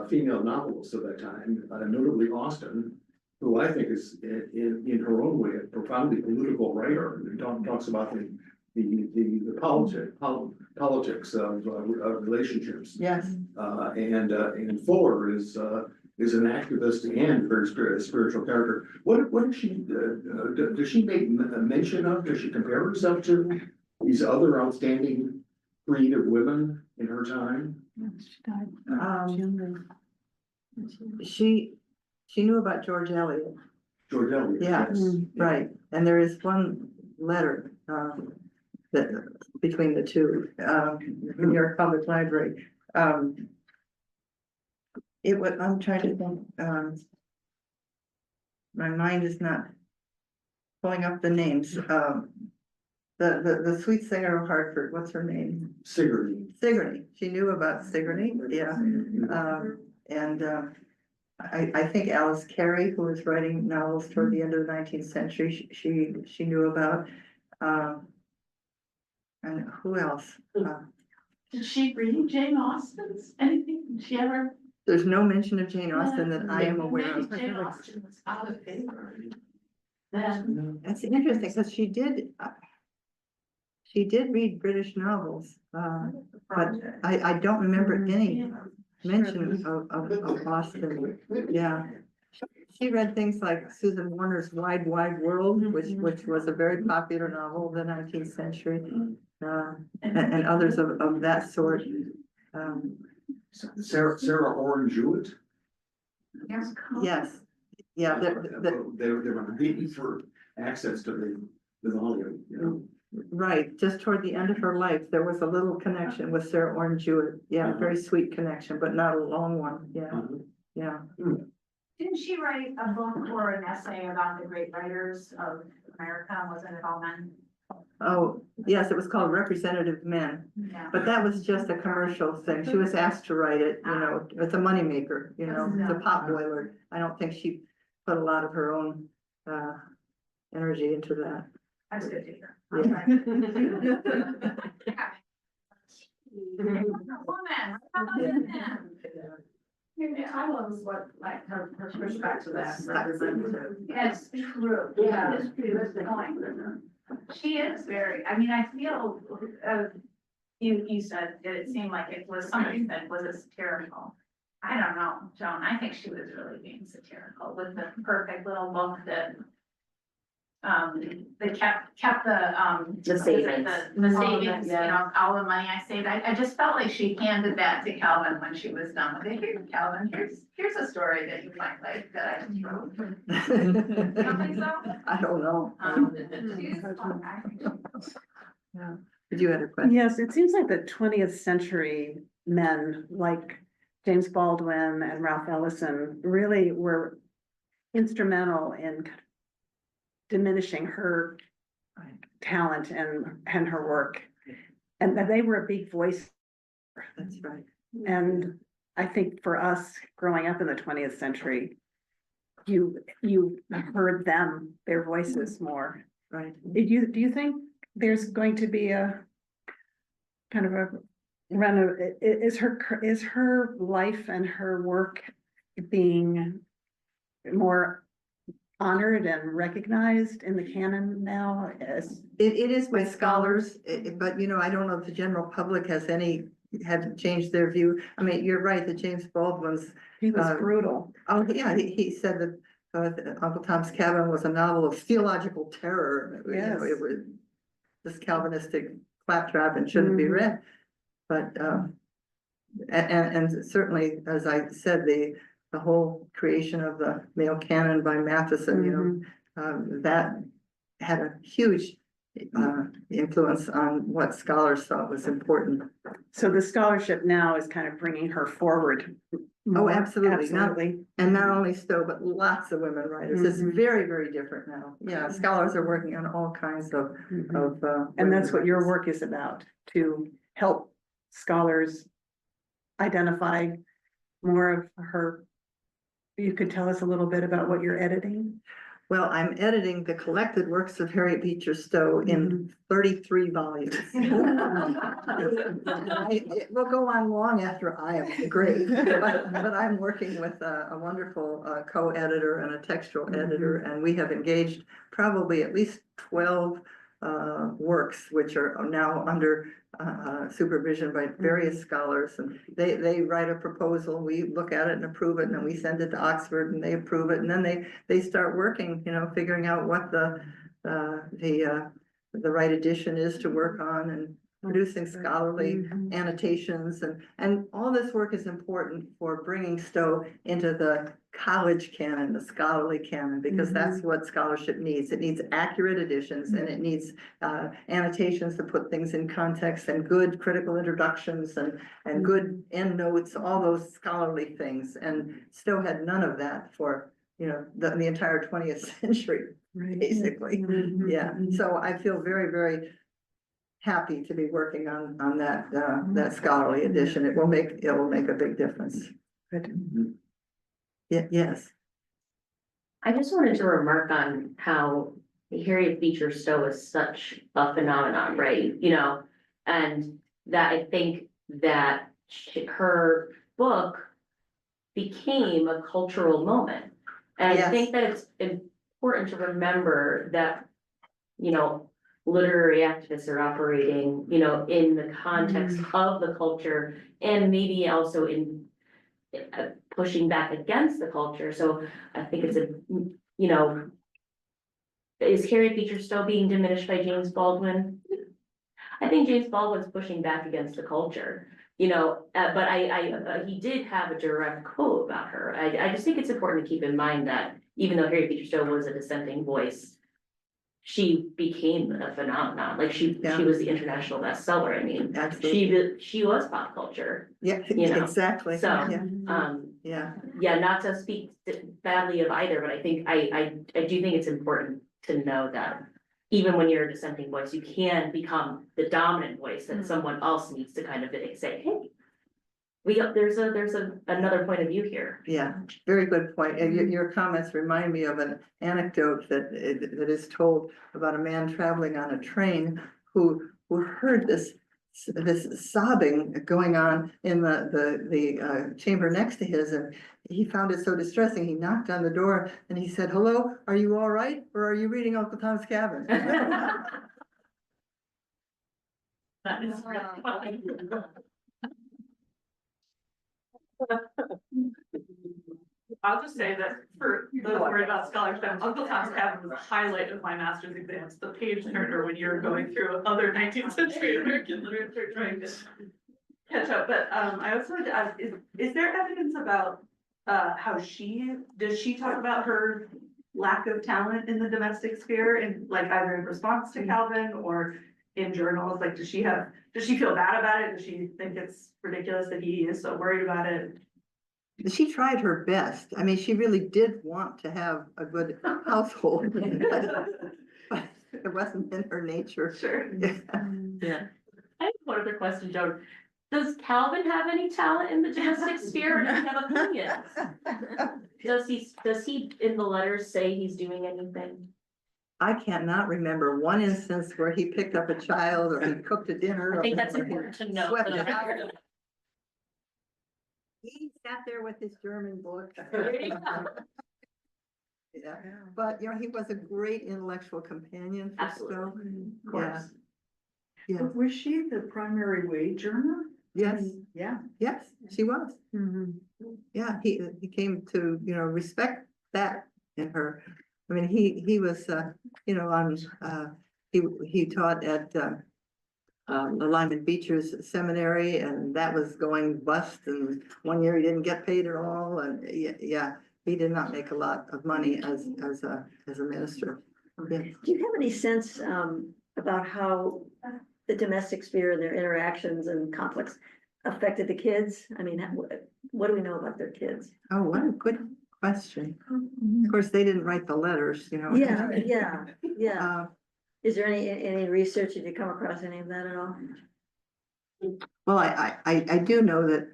Speaker 9: female novelists of that time, notably Austen, who I think is in her own way a profoundly political writer, and talks about the politics of relationships.
Speaker 2: yes.
Speaker 9: And Fuller is an activist and very spiritual character. What does she, does she make mention of, does she compare herself to these other outstanding creative women in her time?
Speaker 2: She knew about George Eliot.
Speaker 9: George Eliot.
Speaker 2: Yeah,
Speaker 9: yes.
Speaker 2: right, and there is one letter, that, between the two, the New York Public Library. It was, I'm trying to think, my mind is not pulling up the names, the sweet singer of Hartford, what's her name?
Speaker 9: Sigourney.
Speaker 2: Sigourney, she knew about Sigourney, yeah, and, I think Alice Carey, who was writing novels toward the end of the 19th century, she knew about, and who else?
Speaker 3: Did she read Jane Austen's, anything, did she ever?
Speaker 2: There's no mention of Jane Austen that I am aware of.
Speaker 3: Maybe Jane Austen was out of favor. Then,
Speaker 2: That's interesting, because she did read British novels, but I don't remember any mention of Austen, yeah. She read things like Susan Warner's Wide, Wide World, which was a very popular novel of the 19th century, and others of that sort.
Speaker 9: Sarah Orne Jewett.
Speaker 2: Yes, yeah,
Speaker 9: They were competing for access to the volume, you know.
Speaker 2: right, just toward the end of her life, there was a little connection with Sarah Orne Jewett, yeah, very sweet connection, but not a long one, yeah, yeah.
Speaker 12: Didn't she write a book or an essay about the great writers of America? Wasn't it all men?
Speaker 2: Oh, yes, it was called Representative Men,
Speaker 12: Yeah.
Speaker 2: but that was just a commercial thing. She was asked to write it, you know, it's a moneymaker, you know, it's a potboiler. I don't think she put a lot of her own energy into that.
Speaker 12: That's good to hear.
Speaker 2: Yeah.
Speaker 12: Woman.
Speaker 3: Can you tell us what, like, her pushback to that?
Speaker 12: It's true.
Speaker 3: Yeah.
Speaker 12: It's true, that's the point. She is very, I mean, I feel, you said, it seemed like it was, somebody said, was it satirical? I don't know, Joan, I think she was really being satirical with the perfect little book that they kept
Speaker 4: The savings.
Speaker 12: the savings, you know, all the money I saved. I just felt like she handed that to Calvin when she was done with it. Here, Calvin, here's a story that you might like that I just wrote. You don't think so?
Speaker 2: I don't know.
Speaker 12: She's-
Speaker 2: Yeah. Did you have a question?
Speaker 7: Yes, it seems like the 20th century men like James Baldwin and Ralph Ellison really were instrumental in diminishing her talent and her work. And that they were a big voice.
Speaker 2: That's right.
Speaker 7: And I think for us growing up in the 20th century, you heard them, their voices more.
Speaker 2: Right.
Speaker 7: Do you think there's going to be a kind of a run of, is her life and her work being more honored and recognized in the canon now as?
Speaker 2: It is with scholars, but you know, I don't know if the general public had changed their view. I mean, you're right, that James Baldwin's.
Speaker 7: He was brutal.
Speaker 2: Oh, yeah, he said that Uncle Tom's Cabin was a novel of theological terror. You know,
Speaker 7: Yes.
Speaker 2: it was this Calvinistic claptrap and shouldn't be read. But, and certainly, as I said, the whole creation of the male canon by Matheson, you know, that had a huge influence on what scholars thought was important.
Speaker 7: So the scholarship now is kind of bringing her forward.
Speaker 2: Oh, absolutely.
Speaker 7: Absolutely.
Speaker 2: And not only Stowe, but lots of women writers. It's very, very different now. Yeah, scholars are working on all kinds of.
Speaker 7: And that's what your
Speaker 2: writers.
Speaker 7: work is about, to help scholars identify more of her. You could tell us a little bit about what you're editing?
Speaker 2: Well, I'm editing the collected works of Harriet Beecher Stowe in 33 volumes. It will go on long after I am great, but I'm working with a wonderful co-editor and a textual editor, and we have engaged probably at least 12 works, which are now under supervision by various scholars, and they write a proposal, we look at it and approve it, and then we send it to Oxford and they approve it, and then they start working, figuring out what the right edition is to work on, and producing scholarly annotations, and all this work is important for bringing Stowe into the college canon, the scholarly canon, because that's what scholarship needs. It needs accurate editions, and it needs annotations to put things in context, and good critical introductions, and good endnotes, all those scholarly things. And Stowe had none of that for the entire 20th century, basically. Yeah, so I feel very, very happy to be working on that scholarly edition. It will make a big difference. Yeah, yes.
Speaker 4: I just wanted to remark on how Harriet Beecher Stowe is such a phenomenon, right? And that I think that her book became a cultural moment. And I
Speaker 2: Yes.
Speaker 4: think that it's important to remember that, literary activists are operating, in the context of the culture, and maybe also in pushing back against the culture. So I think it's is Harriet Beecher Stowe being diminished by James Baldwin? I think James Baldwin's pushing back against the culture, but he did have a direct quote about her. I just think it's important to keep in mind that even though Harriet Beecher Stowe was a dissenting voice, she became a phenomenon. Like she was the international bestseller. I mean,
Speaker 2: Absolutely.
Speaker 4: she was pop culture.
Speaker 2: Yeah, exactly.
Speaker 4: So,
Speaker 2: yeah,
Speaker 4: not to speak badly of either, but I think I do think it's important to know that even when you're a dissenting voice, you can become the dominant voice that someone else needs to kind of say, hey, there's another point of view here.
Speaker 2: yeah, very good point. And your comments remind me of an anecdote that is told about a man traveling on a train who heard this sobbing going on in the chamber next to his, and he found it so distressing. He knocked on the door and he said, "Hello, are you all right? Or are you reading Uncle Tom's Cabin?"
Speaker 3: That is really funny. I'll just say that for those worried about scholarship, Uncle Tom's Cabin was a highlight of my master's exams, the page turner when you're going through other 19th century American literature trying to catch up. But I also wanted to ask, is there evidence about how does she talk about her lack of talent in the domestic sphere, and like either in response to Calvin or in journals? Like, does she feel bad about it? Does she think it's ridiculous that he is so worried about it?
Speaker 2: She tried her best. I mean, she really did want to have a good household, but it wasn't in her nature.
Speaker 3: Sure.
Speaker 2: Yeah.
Speaker 4: I have one other question, Joan. Does Calvin have any talent in the domestic sphere, or does he have opinions? Does he in the letters say he's doing anything?
Speaker 2: I cannot remember one instance where he picked up a child or he cooked a dinner.
Speaker 4: I think that's
Speaker 2: or he
Speaker 4: important to know.
Speaker 2: swept
Speaker 4: for the
Speaker 2: the house.
Speaker 4: record.
Speaker 2: He sat there with his German book.
Speaker 4: There you go.
Speaker 2: Yeah, but he was a great intellectual companion for
Speaker 4: Absolutely.
Speaker 2: Stowe.
Speaker 4: Of course.
Speaker 2: Yeah,
Speaker 6: But was she the primary wage earner?
Speaker 2: yes,
Speaker 6: Yeah.
Speaker 2: yes, she was. Yeah, he came to, respect that in her. I mean, he was, he taught at, Lyman Beecher's seminary, and that was going bust, and one year he didn't get paid at all, and yeah, he did not make a lot of money as a minister. Yeah.
Speaker 5: Do you have any sense about how the domestic sphere and their interactions and conflicts affected the kids? I mean, what do we know about their kids?
Speaker 2: Oh, what a good question. Of course, they didn't write the letters,
Speaker 5: Yeah. Is there any research? Did you come across any of that at all?
Speaker 2: Well, I do know that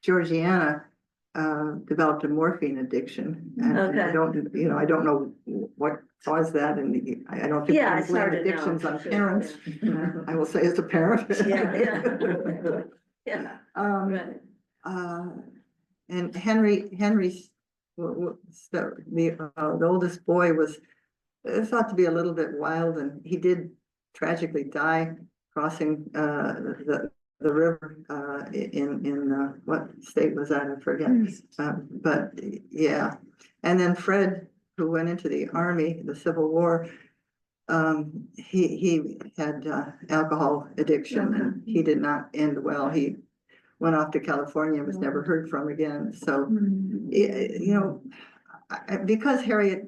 Speaker 2: Georgiana developed a morphine addiction. And I
Speaker 5: Okay.
Speaker 2: don't know what caused that, and I don't think
Speaker 5: Yeah,
Speaker 2: we
Speaker 5: it's
Speaker 2: blame
Speaker 5: hard to know.
Speaker 2: addictions on
Speaker 5: for sure,
Speaker 2: parents.
Speaker 5: yeah.
Speaker 2: I will say as a parent.
Speaker 5: Yeah, yeah. Yeah, right.
Speaker 2: And Henry's, the oldest boy was thought to be a little bit wild, and he did tragically die crossing, the river, in what state was that? I forget. But yeah, and then Fred, who went into the army, the Civil War, he had alcohol addiction, and he did not end well. He went off to California and was never heard from again. So, because Harriet's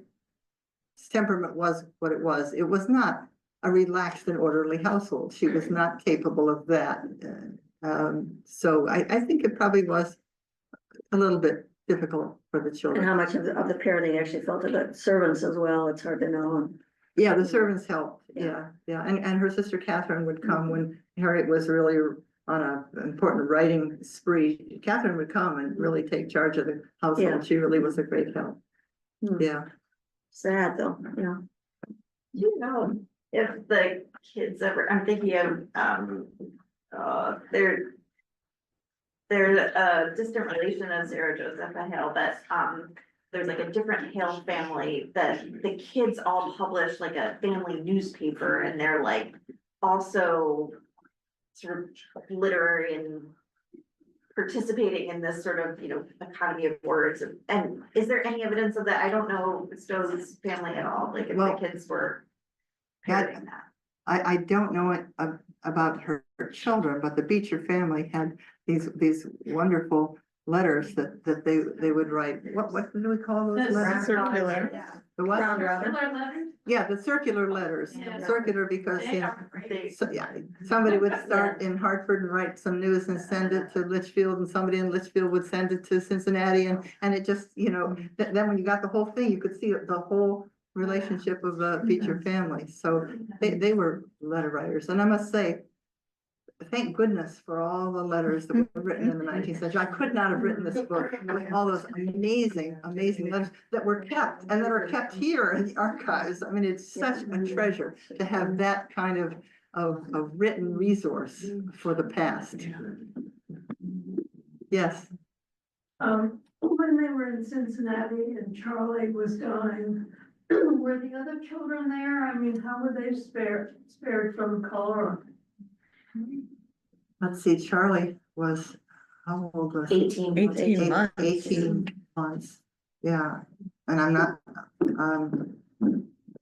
Speaker 2: temperament was what it was not a relaxed and orderly household. She was not capable of that. So I think it probably was a little bit difficult for the
Speaker 5: And
Speaker 2: children.
Speaker 5: how much of the parenting actually fell to the servants as well, it's hard to know.
Speaker 2: Yeah, the servants helped. Yeah. And her sister Catherine would come when Harriet was really on an important writing spree. Catherine would come and really take charge of the
Speaker 5: Yeah.
Speaker 2: household. She really was a great help.
Speaker 5: Hmm.
Speaker 2: Yeah.
Speaker 5: Sad though, yeah.
Speaker 10: Do you know if the kids ever, I'm thinking of, there's a distant relation of Sarah Josepha Hale, but, there's like a different Hale family that the kids all publish like a family newspaper, and they're like also sort of literary and participating in this sort of, economy of words. And is there any evidence of that? I don't know Stowe's family at all, like if
Speaker 2: Well,
Speaker 10: the kids were
Speaker 2: Yeah.
Speaker 10: parroting that.
Speaker 2: I don't know it about her children, but the Beecher family had these wonderful letters that they would write. What do we call those letters?
Speaker 5: Circular.
Speaker 2: The what?
Speaker 5: Round robin.
Speaker 3: Killer letters?
Speaker 2: Yeah, the circular letters,
Speaker 3: Yeah.
Speaker 2: circular because,
Speaker 3: They are great.
Speaker 2: so, yeah, somebody would start in Hartford and write some news and send it to Litchfield, and somebody in Litchfield would send it to Cincinnati, and it just, then when you got the whole thing, you could see the whole relationship of the Beecher family. So they were letter writers, and I must say, thank goodness for all the letters that were written in the 19th century. I could not have written this book with all those amazing letters that were kept and that are kept here in the archives. I mean, it's such a treasure to have that kind of written resource for the past. Yes.
Speaker 13: When they were in Cincinnati and Charlie was dying, were the other children there? I mean, how were they spared from cholera?
Speaker 2: Let's see, Charlie was, how old was he?
Speaker 4: 18 months.
Speaker 2: 18 months, yeah. And I'm not,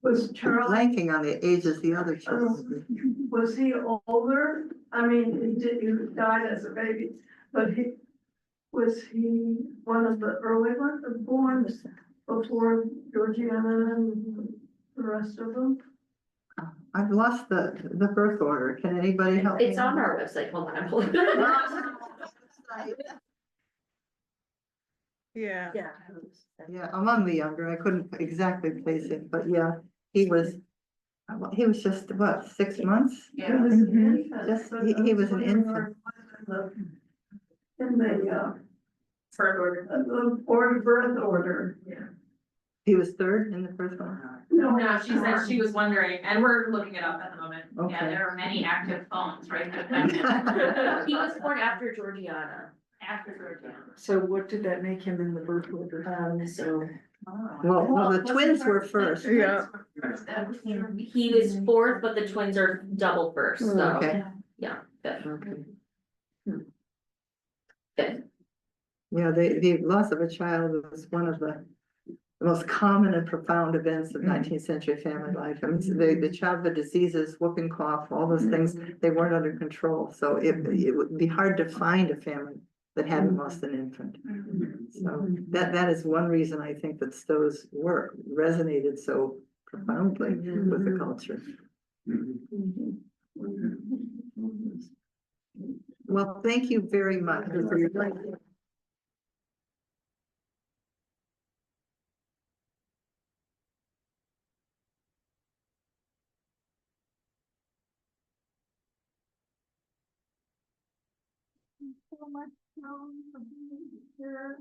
Speaker 13: Was Charlie,
Speaker 2: blanking on the ages the other children.
Speaker 13: was he older? I mean, he died as a baby, but was he one of the early ones born before Georgiana and the rest of them?
Speaker 2: I've lost the birth order. Can anybody help me?
Speaker 4: It's on our website, hold on, I'm pulling it up.
Speaker 5: Yeah.
Speaker 2: Yeah, among the younger, I couldn't exactly place it, but yeah, he was just, what, 6 months?
Speaker 13: He was an infant,
Speaker 2: Just,
Speaker 13: but
Speaker 2: he
Speaker 13: I
Speaker 2: was an
Speaker 13: wondering
Speaker 2: infant.
Speaker 13: In the birth order. Yeah.
Speaker 2: He was third in the first one?
Speaker 11: No, she said she was wondering, and we're looking it up at the moment. Yeah,
Speaker 2: Okay.
Speaker 11: there are many active phones, right?
Speaker 4: He was born after Georgiana.
Speaker 11: After Georgiana.
Speaker 6: So what did that make him in the birth order?
Speaker 4: So
Speaker 2: Well, the twins were first.
Speaker 13: Yeah.
Speaker 4: he was fourth, but the twins are double first, so,
Speaker 2: Okay.
Speaker 4: yeah, fifth.
Speaker 2: Okay.
Speaker 4: Fifth.
Speaker 2: Yeah, the loss of a child was one of the most common and profound events of 19th century family life. I mean, the childhood diseases, whooping cough, all those things, they weren't under control. So it would be hard to find a family that hadn't lost an infant. So that is one reason I think that Stowe's work resonated so profoundly with the culture. Well, thank you very much for your time.
Speaker 1: so much, Joan, for being here.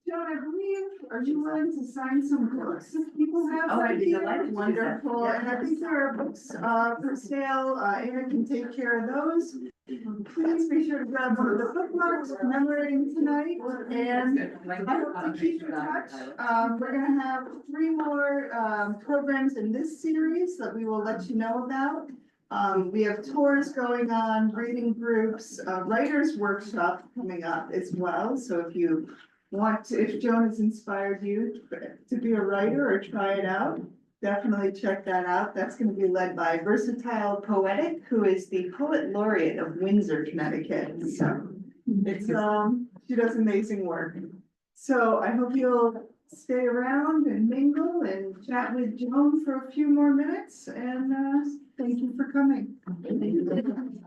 Speaker 1: Joan, I believe, are you willing to sign some books if people have?
Speaker 2: Oh, I'd be
Speaker 1: them
Speaker 2: delighted to do that.
Speaker 1: Wonderful,
Speaker 2: Yeah.
Speaker 1: and I think there are books, for sale, Anna can take care of those. Please be sure to grab one of the bookmarks commemorating tonight, and I hope to keep in touch. We're gonna have 3 more, programs in this series that we will let you know about. We have tours going on, reading groups, writers workshop coming up as well, so if you want to, if Joan has inspired you to be a writer or try it out, definitely check that out. That's gonna be led by Versatile Poetic, who is the poet laureate of Windsor, Connecticut. So it's, she does amazing work. So I hope you'll stay around and mingle and chat with Joan for a few more minutes, and thank you for coming.
Speaker 2: Thank you.